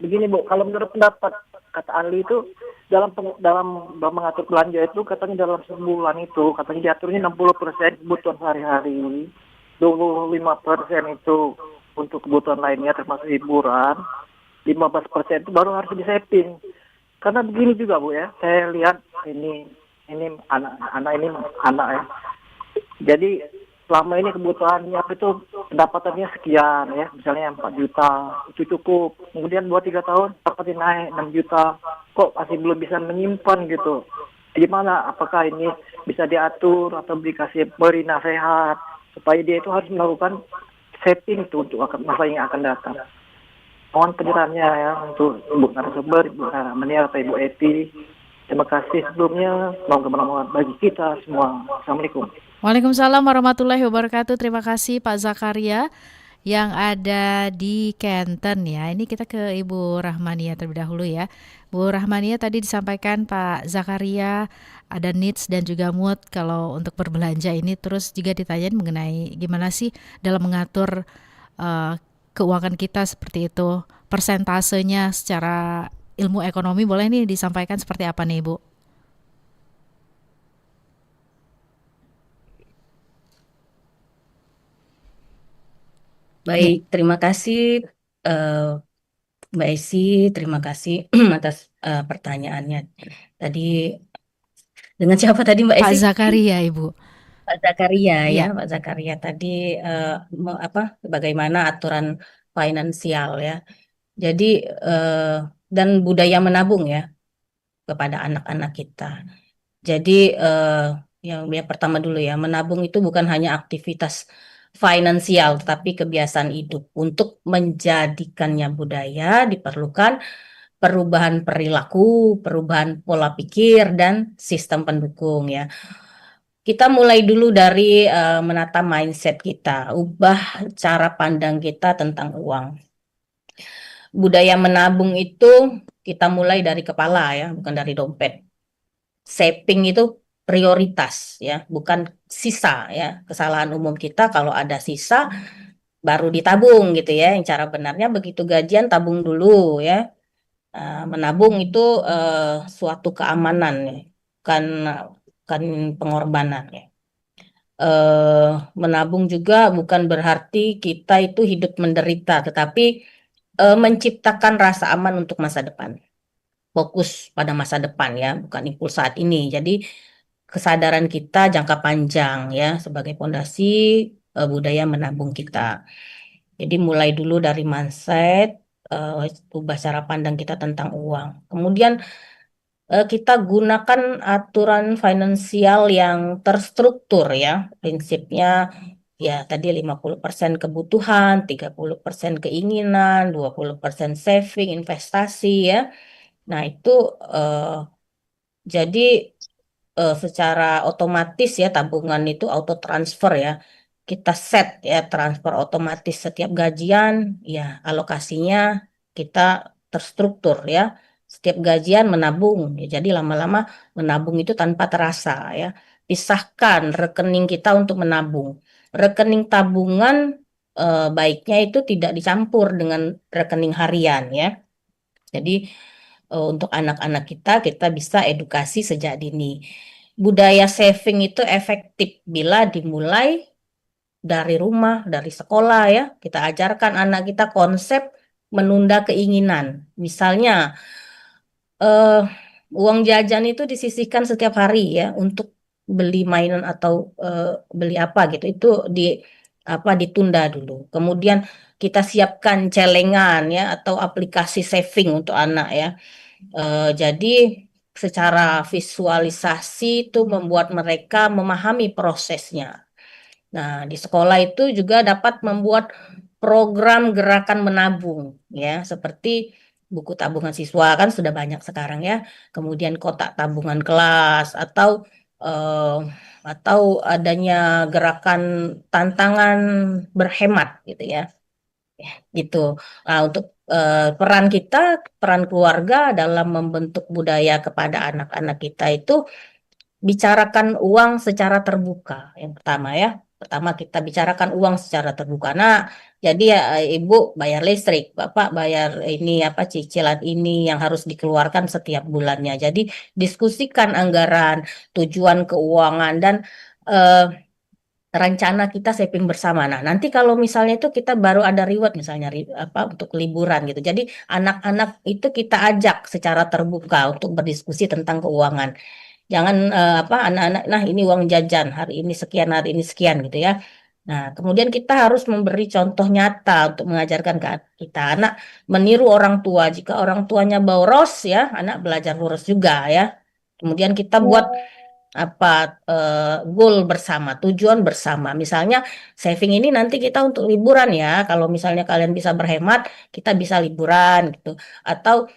Begini Bu, kalau menurut pendapat kata ahli itu dalam mengatur belanja itu katanya dalam sebulan itu katanya diaturnya 60% kebutuhan sehari-hari, 25% itu untuk kebutuhan lainnya termasuk hiburan, 15% itu baru harus di-saving. Karena begini juga Bu ya, saya lihat ini anak ya. Jadi selama ini kebutuhannya itu pendapatannya sekian ya, misalnya 4 juta itu cukup. Kemudian 2-3 tahun dapatnya naik 6 juta, kok masih belum bisa menyimpan gitu. Gimana? Apakah ini bisa diatur atau beri nasihat supaya dia itu harus melakukan saving itu untuk masa yang akan datang. Mohon pencerahannya ya untuk Ibu narasumber, Ibu Rahmania atau Ibu Eti. Terima kasih sebelumnya. Semoga bermanfaat bagi kita semua. Assalamualaikum. Waalaikumsalam warahmatullahi wabarakatuh. Terima kasih Pak Zakaria yang ada di Kenten ya. Ini kita ke Ibu Rahmania terlebih dahulu ya. Bu Rahmania, tadi disampaikan Pak Zakaria ada needs dan juga mood kalau untuk berbelanja ini, terus juga ditanyain mengenai gimana sih dalam mengatur keuangan kita seperti itu. Persentasenya secara ilmu ekonomi boleh nih disampaikan seperti apa nih Ibu? Baik, terima kasih Mbak Esi, terima kasih atas pertanyaannya. Tadi dengan siapa tadi Mbak Pak Esi? Zakaria Ibu. Pak Zakaria ya, Iya. Pak Zakaria tadi bagaimana aturan finansial ya. Jadi eh, dan budaya menabung ya kepada anak-anak kita. Jadi yang pertama dulu ya, menabung itu bukan hanya aktivitas finansial, tetapi kebiasaan hidup. Untuk menjadikannya budaya diperlukan perubahan perilaku, perubahan pola pikir, dan sistem pendukung ya. Kita mulai dulu dari menata mindset kita, ubah cara pandang kita tentang uang. Budaya menabung itu kita mulai dari kepala ya, bukan dari dompet. Saving itu prioritas ya, bukan sisa ya. Kesalahan umum kita kalau ada sisa baru ditabung gitu ya. Yang cara benarnya begitu gajian tabung dulu ya. Menabung itu suatu keamanan ya, bukan bukan pengorbanan ya. Menabung juga bukan berarti kita itu hidup menderita, tetapi menciptakan rasa aman untuk masa depan. Fokus pada masa depan ya, bukan impuls saat ini. Jadi kesadaran kita jangka panjang ya sebagai pondasi budaya menabung kita. Jadi mulai dulu dari mindset, ubah cara pandang kita tentang uang. Kemudian kita gunakan aturan finansial yang terstruktur ya. Prinsipnya ya tadi 50% kebutuhan, 30% keinginan, 20% saving, investasi ya. Nah, itu jadi secara otomatis ya tabungan itu auto transfer ya. Kita set ya transfer otomatis setiap gajian ya alokasinya kita terstruktur ya. Setiap gajian menabung ya. Jadi lama-lama menabung itu tanpa terasa ya. Pisahkan rekening kita untuk menabung. Rekening tabungan baiknya itu tidak dicampur dengan rekening harian ya. Jadi untuk anak-anak kita bisa edukasi sejak dini. Budaya saving itu efektif bila dimulai dari rumah, dari sekolah ya. Kita ajarkan anak kita konsep menunda keinginan. Misalnya eh, uang jajan itu disisihkan setiap hari ya untuk beli mainan atau beli apa gitu. Itu ditunda dulu. Kemudian kita siapkan celengan ya atau aplikasi saving untuk anak ya. Jadi secara visualisasi itu membuat mereka memahami prosesnya. Nah, di sekolah itu juga dapat membuat program gerakan menabung ya, seperti buku tabungan siswa kan sudah banyak sekarang ya. Kemudian kotak tabungan kelas eh, atau adanya gerakan tantangan berhemat gitu ya. Gitu. Nah, untuk peran keluarga dalam membentuk budaya kepada anak-anak kita itu bicarakan uang secara terbuka. Yang pertama ya. Pertama kita bicarakan uang secara terbuka. Nah, jadi ya Ibu bayar listrik, Bapak bayar ini apa cicilan ini yang harus dikeluarkan setiap bulannya. Jadi diskusikan anggaran, tujuan keuangan dan eh, rencana kita saving bersama. Nah, nanti kalau misalnya itu kita baru ada reward misalnya untuk liburan gitu. Jadi anak-anak itu kita ajak secara terbuka untuk berdiskusi tentang keuangan. Jangan anak-anak nah ini uang jajan hari ini sekian gitu ya. Nah, kemudian kita harus memberi contoh nyata untuk mengajarkan ke kita anak meniru orang tua. Jika orang tuanya boros ya, anak belajar boros juga ya. Kemudian kita buat goal bersama, tujuan bersama. Misalnya saving ini nanti kita untuk liburan ya. Kalau misalnya kalian bisa berhemat, kita bisa liburan gitu. Atau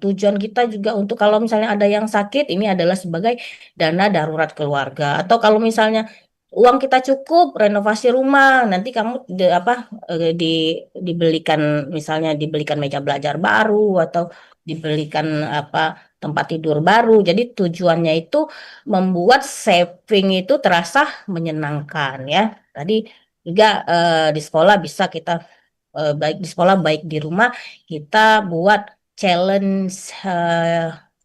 tujuan kita juga untuk kalau misalnya ada yang sakit, ini adalah sebagai dana darurat keluarga. Atau kalau misalnya uang kita cukup renovasi rumah, nanti kamu dibelikan misalnya dibelikan meja belajar baru atau dibelikan tempat tidur baru. Jadi tujuannya itu membuat saving itu terasa menyenangkan ya. Tadi juga di sekolah bisa kita baik di sekolah baik di rumah kita buat challenge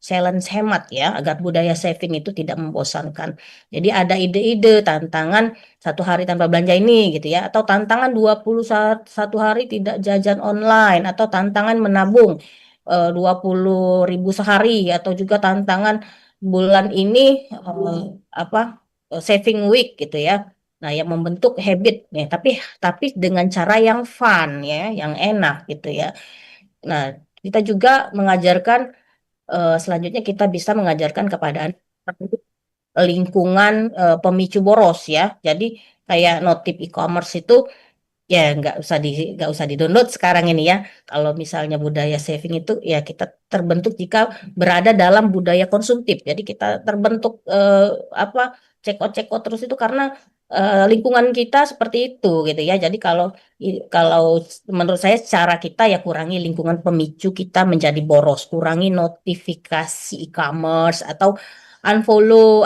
challenge hemat ya agar budaya saving itu tidak membosankan. Jadi ada ide-ide tantangan satu hari tanpa belanja ini gitu ya atau tantangan 21 hari tidak jajan online atau tantangan menabung 20.000 sehari atau juga tantangan bulan ini apa saving week gitu ya. Nah, yang membentuk habit nih, tapi dengan cara yang fun ya, yang enak gitu ya. Nah, kita juga mengajarkan selanjutnya kita bisa mengajarkan kepada anak lingkungan pemicu boros ya. Jadi kayak notif e-commerce itu ya nggak usah di-download sekarang ini ya. Kalau misalnya budaya saving itu ya kita terbentuk jika berada dalam budaya konsumtif. Jadi kita terbentuk apa cekot-cekot terus itu karena lingkungan kita seperti itu gitu ya. Jadi kalau menurut saya cara kita ya kurangi lingkungan pemicu kita menjadi boros, kurangi notifikasi e-commerce atau unfollow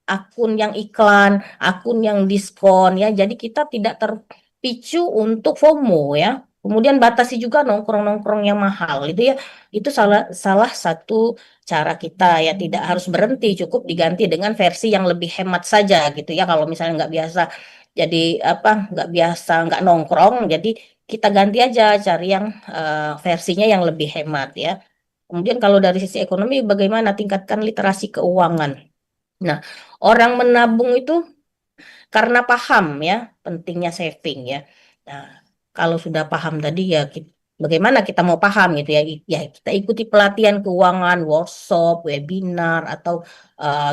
akun yang iklan, akun yang diskon ya. Jadi kita tidak terpicu untuk FOMO ya. Kemudian batasi juga nongkrong-nongkrong yang mahal itu ya. Itu salah satu cara kita ya, tidak harus berhenti, cukup diganti dengan versi yang lebih hemat saja gitu ya. Kalau misalnya nggak biasa jadi nggak nongkrong, jadi kita ganti aja cari yang versinya yang lebih hemat ya. Kemudian kalau dari sisi ekonomi bagaimana tingkatkan literasi keuangan. Nah, orang menabung itu karena paham ya pentingnya saving ya. Nah, kalau sudah paham tadi ya bagaimana kita mau paham gitu ya? Ya kita ikuti pelatihan keuangan, workshop, webinar atau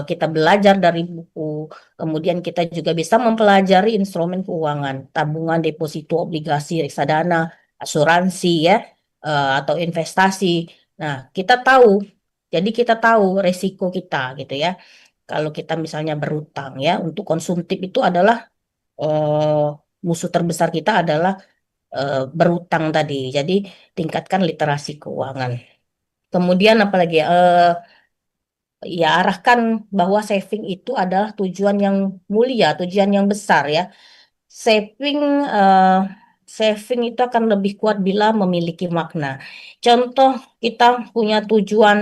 kita belajar dari buku. Kemudian kita juga bisa mempelajari instrumen keuangan, tabungan, deposito, obligasi, reksadana, asuransi ya, atau investasi. Nah, jadi kita tahu resiko kita gitu ya. Kalau kita misalnya berutang ya, untuk konsumtif itu adalah eh, musuh terbesar kita adalah berutang tadi. Jadi tingkatkan literasi keuangan. Kemudian apalagi ya, ya arahkan bahwa saving itu adalah tujuan yang mulia, tujuan yang besar ya. Saving eh, saving itu akan lebih kuat bila memiliki makna. Contoh kita punya tujuan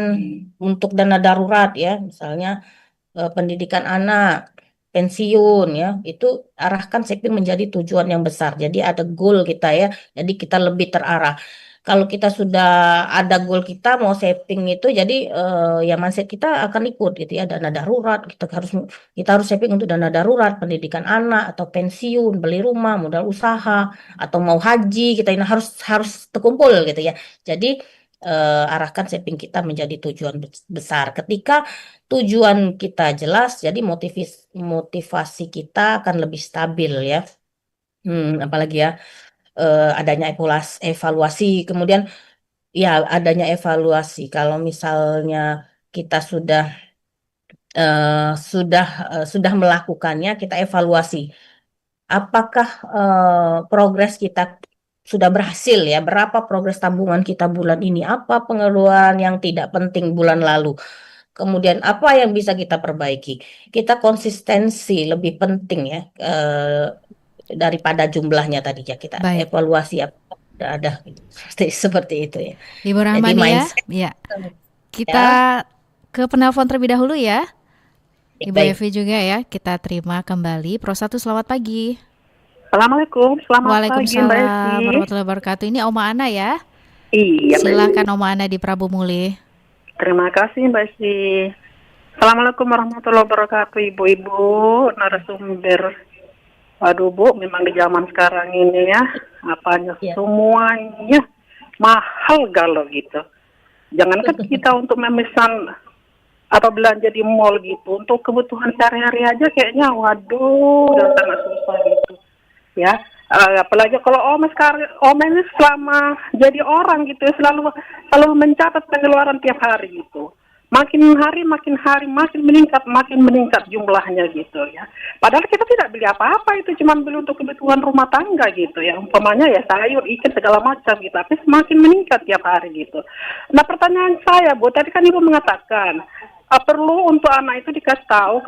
untuk dana darurat ya, misalnya pendidikan anak, pensiun ya, itu arahkan saving menjadi tujuan yang besar. Jadi ada goal kita ya, jadi kita lebih terarah. Kalau kita sudah ada goal kita mau saving itu, jadi ya mindset kita akan ikut gitu ya, dana darurat kita harus saving untuk dana darurat, pendidikan anak atau pensiun, beli rumah, modal usaha atau mau haji kita ini harus harus terkumpul gitu ya. Jadi arahkan saving kita menjadi tujuan besar. Ketika tujuan kita jelas, jadi motivasi kita akan lebih stabil ya. Apalagi ya adanya evaluasi, kemudian ya adanya evaluasi. Kalau misalnya kita sudah melakukannya, kita evaluasi. Apakah progres kita sudah berhasil ya? Berapa progres tabungan kita bulan ini? Apa pengeluaran yang tidak penting bulan lalu? Kemudian apa yang bisa kita perbaiki? Kita konsistensi lebih penting ya daripada jumlahnya tadi ya. Kita Baik. evaluasi apa yang sudah ada gitu. Seperti itu ya. Ibu Jadi Rahmani ya. mindset Ya. Kita ke penelpon terlebih dahulu ya. Ibu Baik. Evi juga ya. Kita terima kembali. Pro 1 selamat pagi. Assalamualaikum, selamat pagi Mbak Waalaikumsalam Esti. warahmatullahi wabarakatuh. Ini Oma Ana ya. Iya, Mbak Silakan Esti. Oma Ana di Prabu Muli. Terima kasih Mbak Esti. Assalamualaikum warahmatullahi wabarakatuh, ibu-ibu, narasumber. Waduh Bu, memang di zaman sekarang ini ya, apanya semuanya mahal galau gitu. Jangankan kita untuk memesan atau belanja di mall gitu, untuk kebutuhan sehari-hari aja kayaknya waduh, udah sangat susah gitu. Ya, apalagi kalau Oma ini selama jadi orang gitu ya, selalu mencatat pengeluaran tiap hari gitu. Makin hari makin meningkat jumlahnya gitu ya. Padahal kita tidak beli apa-apa, itu cuma beli untuk kebutuhan rumah tangga gitu ya. Umpamanya ya sayur, ikan segala macam gitu. Tapi semakin meningkat tiap hari gitu. Nah pertanyaan saya Bu, tadi kan Ibu mengatakan perlu untuk anak itu dikasih tahu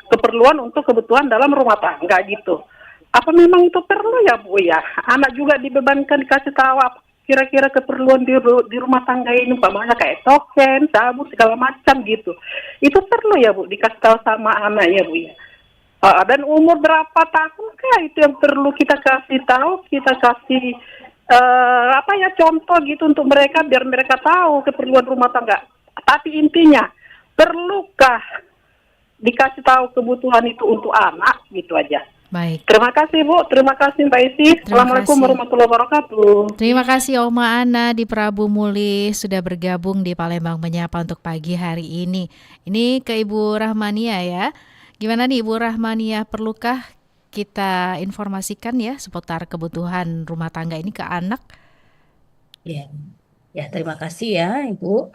keperluan untuk kebutuhan dalam rumah tangga gitu. Apa memang itu perlu ya Bu ya? Anak juga dibebankan dikasih tahu apa kira-kira keperluan di rumah tangga ini, umpamanya kayak token, sabun segala macam gitu. Itu perlu ya Bu dikasih tahu sama anak ya Bu ya. Dan umur berapa tahun kah itu yang perlu kita kasih tahu, kita kasih contoh gitu untuk mereka biar mereka tahu keperluan rumah tangga. Tapi intinya, perlukah dikasih tahu kebutuhan itu untuk anak, gitu aja. Baik. Terima kasih Bu, terima kasih Mbak Isi. Assalamualaikum kasih. warahmatullahi wabarakatuh. Terima kasih Oma Ana di Prabu Muli sudah bergabung di Palembang Menyapa untuk pagi hari ini. Ini ke Ibu Rahmania ya. Gimana nih Ibu Rahmania, perlukah kita informasikan ya seputar kebutuhan rumah tangga ini ke anak? Ya, ya terima kasih ya Ibu.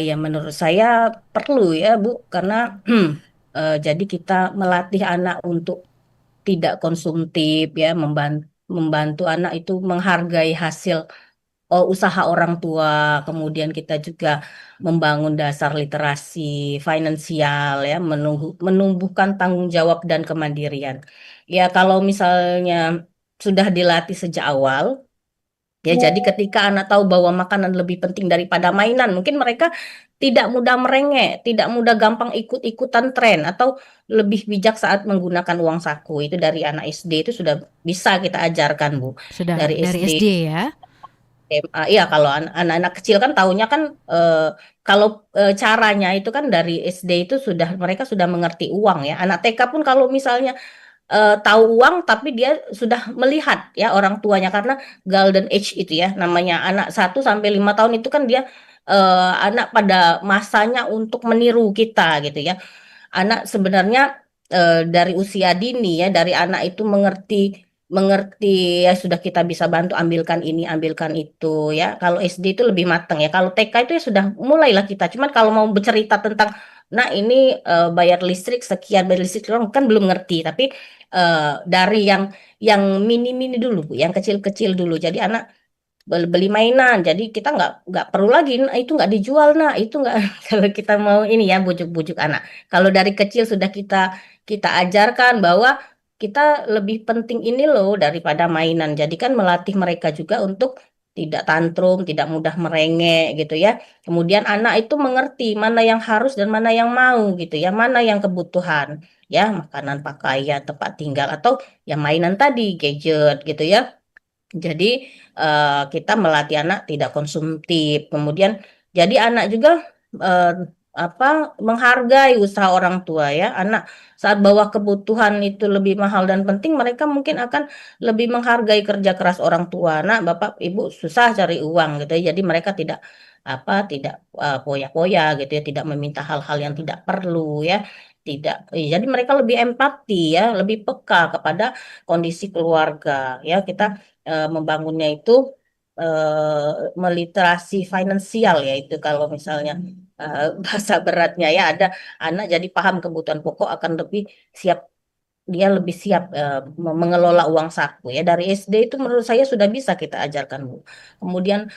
Ya menurut saya perlu ya Bu, karena jadi kita melatih anak untuk tidak konsumtif ya, membantu anak itu menghargai hasil usaha orang tua, kemudian kita juga membangun dasar literasi finansial ya, menumbuhkan tanggung jawab dan kemandirian. Ya kalau misalnya sudah dilatih sejak awal, ya jadi ketika anak tahu bahwa makanan lebih penting daripada mainan, mungkin mereka tidak mudah merengek, tidak mudah gampang ikut-ikutan tren, atau lebih bijak saat menggunakan uang saku. Itu dari anak SD itu sudah bisa kita ajarkan Bu. Sudah Dari dari SD. SD ya. SMA. Iya, kalau anak-anak kecil kan taunya kan kalau caranya itu kan dari SD itu mereka sudah mengerti uang ya. Anak TK pun kalau misalnya tahu uang tapi dia sudah melihat ya orang tuanya, karena golden age itu ya namanya, anak 1 sampai 5 tahun itu kan dia anak pada masanya untuk meniru kita gitu ya. Anak sebenarnya dari usia dini ya, dari anak itu mengerti ya, sudah kita bisa bantu ambilkan ini ambilkan itu ya. Kalau SD itu lebih matang ya, kalau TK itu ya sudah mulailah kita. Cuman kalau mau bercerita tentang nah ini bayar listrik sekian, bayar listrik kan belum ngerti, tapi dari yang mini-mini dulu Bu, yang kecil-kecil dulu. Jadi anak beli mainan, jadi kita nggak perlu lagi, nah, itu nggak dijual, nah itu nggak kalau kita mau ini ya, bujuk-bujuk anak. Kalau dari kecil sudah kita ajarkan bahwa kita lebih penting ini loh daripada mainan. Jadi kan melatih mereka juga untuk tidak tantrum, tidak mudah merengek gitu ya. Kemudian anak itu mengerti mana yang harus dan mana yang mau gitu ya, mana yang kebutuhan ya, makanan, pakaian, tempat tinggal, atau ya mainan tadi, gadget gitu ya. Jadi kita melatih anak tidak konsumtif. Kemudian jadi anak juga menghargai usaha orang tua ya. Anak saat bahwa kebutuhan itu lebih mahal dan penting, mereka mungkin akan lebih menghargai kerja keras orang tua. Nah, Bapak Ibu susah cari uang gitu ya. Jadi mereka tidak poya-poya gitu ya, tidak meminta hal-hal yang tidak perlu ya. Tidak. Jadi mereka lebih empati ya, lebih peka kepada kondisi keluarga ya. Kita membangunnya itu meliterasi finansial ya, itu kalau misalnya bahasa beratnya ya, ada anak jadi paham kebutuhan pokok, akan dia lebih siap mengelola uang saku ya. Dari SD itu menurut saya sudah bisa kita ajarkan Bu. Kemudian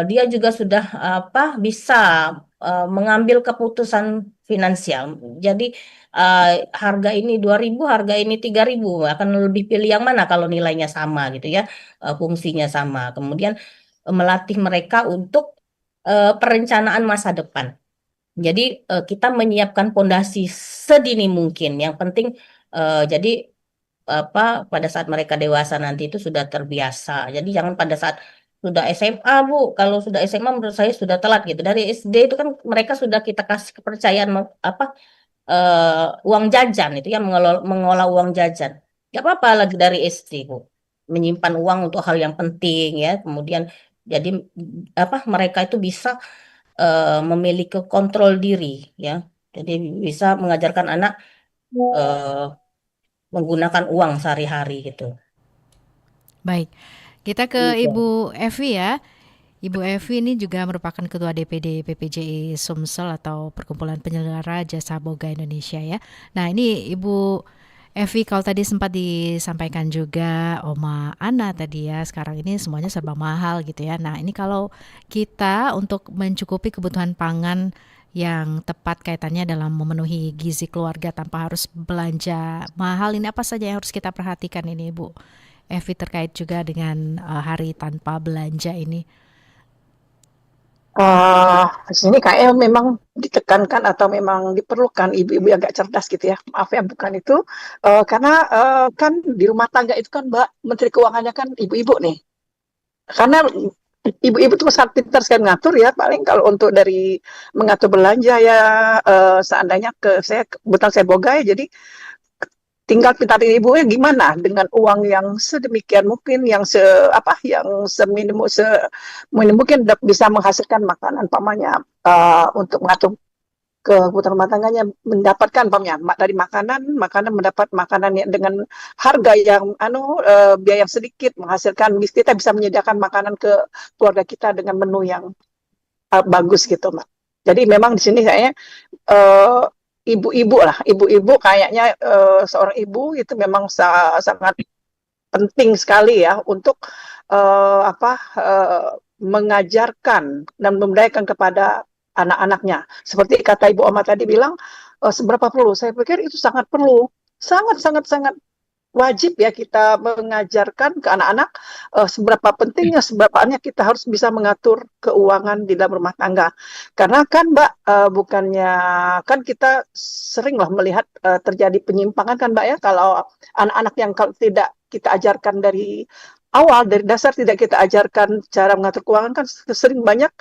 dia juga sudah bisa mengambil keputusan finansial. Jadi harga ini 2.000, harga ini 3.000, akan lebih pilih yang mana kalau nilainya sama gitu ya, fungsinya sama. Kemudian melatih mereka untuk perencanaan masa depan. Jadi kita menyiapkan pondasi sedini mungkin. Yang penting jadi pada saat mereka dewasa nanti itu sudah terbiasa. Jadi jangan pada saat sudah SMA Bu. Kalau sudah SMA menurut saya sudah telat gitu. Dari SD itu kan mereka sudah kita kasih kepercayaan uang jajan itu ya, mengolah uang jajan. Gak apa-apa lagi dari SD Bu, menyimpan uang untuk hal yang penting ya. Kemudian jadi mereka itu bisa memiliki kontrol diri ya. Jadi bisa mengajarkan anak menggunakan uang sehari-hari gitu. Baik, kita ke Ibu Evi ya. Ibu Evi ini juga merupakan Ketua DPD PPJI Sumsel atau Perkumpulan Penyelenggara Jasa Boga Indonesia ya. Nah ini Ibu Evi, kalau tadi sempat disampaikan juga Oma Ana tadi ya, sekarang ini semuanya serba mahal gitu ya. Nah ini kalau kita untuk mencukupi kebutuhan pangan yang tepat kaitannya dalam memenuhi gizi keluarga tanpa harus belanja mahal, ini apa saja yang harus kita perhatikan ini Ibu Evi terkait juga dengan hari tanpa belanja ini? Di sini kayaknya memang ditekankan atau memang diperlukan ibu-ibu yang agak cerdas gitu ya. Maaf ya, bukan itu. Karena kan di rumah tangga itu kan Mbak, Menteri Keuangannya kan ibu-ibu nih. Karena ibu-ibu tuh sangat pintar sekali ngatur ya. Paling kalau untuk dari mengatur belanja ya, seandainya saya kebetulan saya boga ya, jadi tinggal pintar ibu ya gimana dengan uang yang sedemikian mungkin, yang yang seminim mungkin bisa menghasilkan makanan pamannya, untuk mengatur kebutuhan rumah tangganya, mendapatkan dari makanan mendapat makanan yang dengan harga yang biaya yang sedikit, menghasilkan kita bisa menyediakan makanan ke keluarga kita dengan menu yang bagus gitu, Mbak. Jadi memang di sini kayaknya ibu-ibu kayaknya, seorang ibu itu memang sangat penting sekali ya untuk mengajarkan dan memberdayakan kepada anak-anaknya. Seperti kata Ibu Oma tadi bilang, seberapa perlu? Saya pikir itu sangat perlu. Sangat wajib ya kita mengajarkan ke anak-anak seberapa pentingnya, seberapanya kita harus bisa mengatur keuangan di dalam rumah tangga. Karena kan Mbak, bukannya kan kita sering lah melihat terjadi penyimpangan kan Mbak ya, kalau anak-anak yang kalau tidak kita ajarkan dari awal, dari dasar tidak kita ajarkan cara mengatur keuangan, kan sering banyak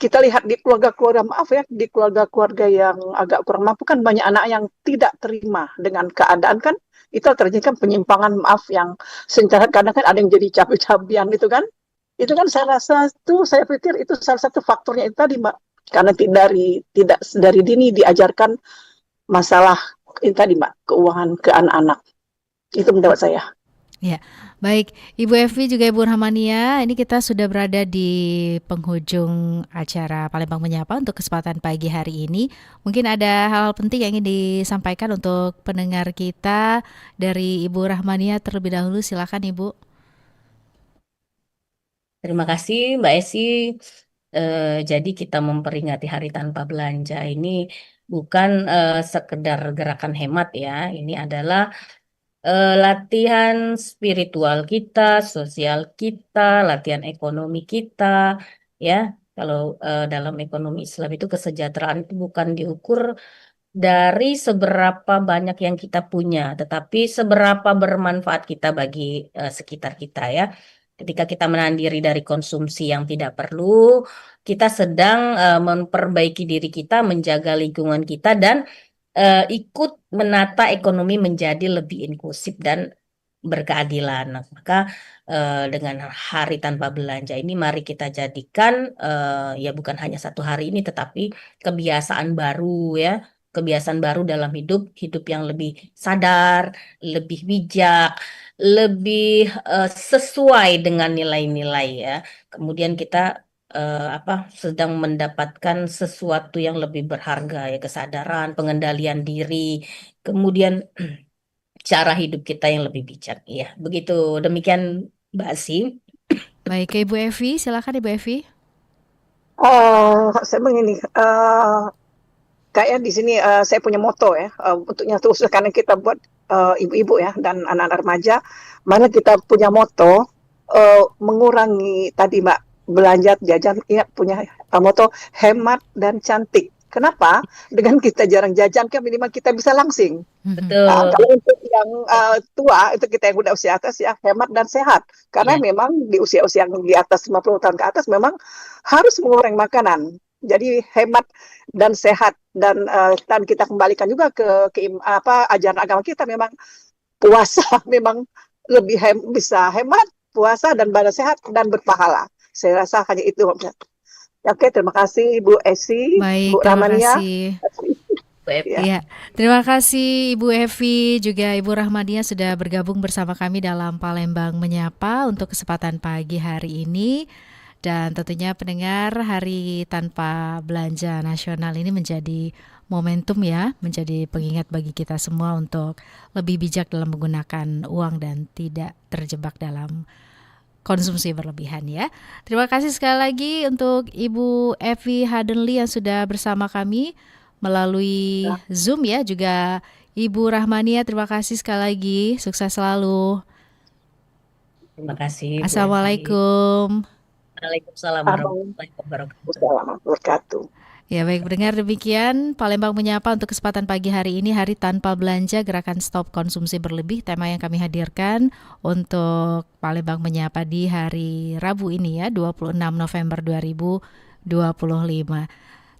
kita lihat di di keluarga-keluarga yang agak kurang mampu kan banyak anak yang tidak terima dengan keadaan kan, itu terjadi kan penyimpangan yang secara kadang kan ada yang jadi cabai-cabian itu kan saya pikir itu salah satu faktornya itu tadi Mbak, karena tidak dari dini diajarkan masalah ini tadi Mbak, keuangan ke anak-anak, itu menurut saya. Ya, baik Ibu Evi juga Ibu Rahmania, ini kita sudah berada di penghujung acara Palembang Menyapa untuk kesempatan pagi hari ini. Mungkin ada hal-hal penting yang ingin disampaikan untuk pendengar kita dari Ibu Rahmania terlebih dahulu, silakan Ibu. Terima kasih Mbak Esi. Jadi kita memperingati Hari Tanpa Belanja ini bukan sekedar gerakan hemat ya, ini adalah latihan spiritual kita, sosial kita, latihan ekonomi kita, ya. Kalau dalam ekonomi Islam itu kesejahteraan itu bukan diukur dari seberapa banyak yang kita punya, tetapi seberapa bermanfaat kita bagi sekitar kita ya. Ketika kita menahan diri dari konsumsi yang tidak perlu, kita sedang memperbaiki diri kita, menjaga lingkungan kita, dan ikut menata ekonomi menjadi lebih inklusif dan berkeadilan. Nah, maka dengan Hari Tanpa Belanja ini mari kita jadikan ya bukan hanya satu hari ini, tetapi kebiasaan baru ya, kebiasaan baru dalam hidup yang lebih sadar, lebih bijak, lebih sesuai dengan nilai-nilai ya. Kemudian kita sedang mendapatkan sesuatu yang lebih berharga ya, kesadaran, pengendalian diri, kemudian cara hidup kita yang lebih bijak ya. Begitu, demikian Mbak Asi. Baik, Ibu Evi, silakan Ibu Evi. Saya begini, kayak di sini saya punya moto ya, untuk nyatu khusus karena kita buat ibu-ibu ya dan anak-anak remaja, mana kita punya moto mengurangi tadi Mbak, belanja jajan, ingat punya moto hemat dan cantik. Kenapa? Dengan kita jarang jajan kan minimal kita bisa langsing. Betul. Kalau untuk yang tua, itu kita yang udah usia atas ya, hemat dan sehat. Karena memang di usia-usia yang di atas 50 tahun ke atas memang harus mengurangi makanan. Jadi hemat dan sehat, dan kita kembalikan juga ke ajaran agama kita, memang puasa memang lebih bisa hemat, puasa dan badan sehat dan berpahala. Saya rasa hanya itu. Oke, terima kasih Ibu Esi, Baik, Bu Rahmania. Ya, terima kasih Ibu Evi juga Ibu Rahmania sudah bergabung bersama kami dalam Palembang Menyapa untuk kesempatan pagi hari ini. Dan tentunya pendengar, Hari Tanpa Belanja Nasional ini menjadi momentum ya, menjadi pengingat bagi kita semua untuk lebih bijak dalam menggunakan uang dan tidak terjebak dalam konsumsi berlebihan ya. Terima kasih sekali lagi untuk Ibu Evi Hadenli yang sudah bersama kami melalui Zoom ya, juga Ibu Rahmania, terima kasih sekali lagi, sukses selalu. Terima kasih. Assalamualaikum. Waalaikumsalam warahmatullahi wabarakatuh. Ya baik, pendengar, demikian Palembang Menyapa untuk kesempatan pagi hari ini, Hari Tanpa Belanja, Gerakan Stop Konsumsi Berlebih, tema yang kami hadirkan untuk Palembang Menyapa di hari Rabu ini ya, 26 November 2025.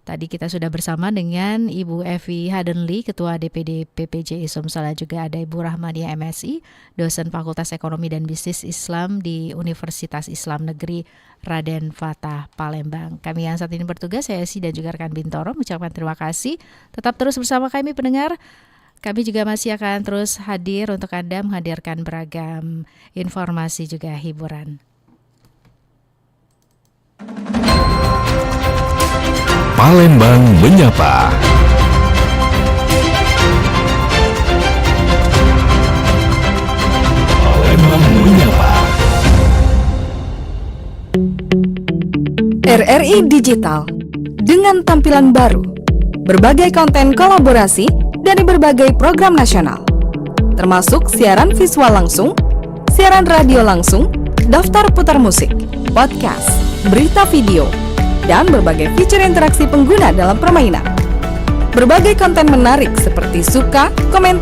Tadi kita sudah bersama dengan Ibu Evi Hadenli, Ketua DPD PPJI Sumsel, juga ada Ibu Rahmadiah MSI, dosen Fakultas Ekonomi dan Bisnis Islam di Universitas Islam Negeri Raden Fatah Palembang. Kami yang saat ini bertugas, saya Esi dan juga rekan Bintoro, mengucapkan terima kasih. Tetap terus bersama kami pendengar. Kami juga masih akan terus hadir untuk Anda, menghadirkan beragam informasi juga hiburan. Palembang Menyapa. Palembang Menyapa. RRI Digital dengan tampilan baru, berbagai konten kolaborasi dari berbagai program nasional, termasuk siaran visual langsung, siaran radio langsung, daftar putar musik, podcast, berita video, dan berbagai fitur interaksi pengguna dalam permainan. Berbagai konten menarik seperti suka, komentar,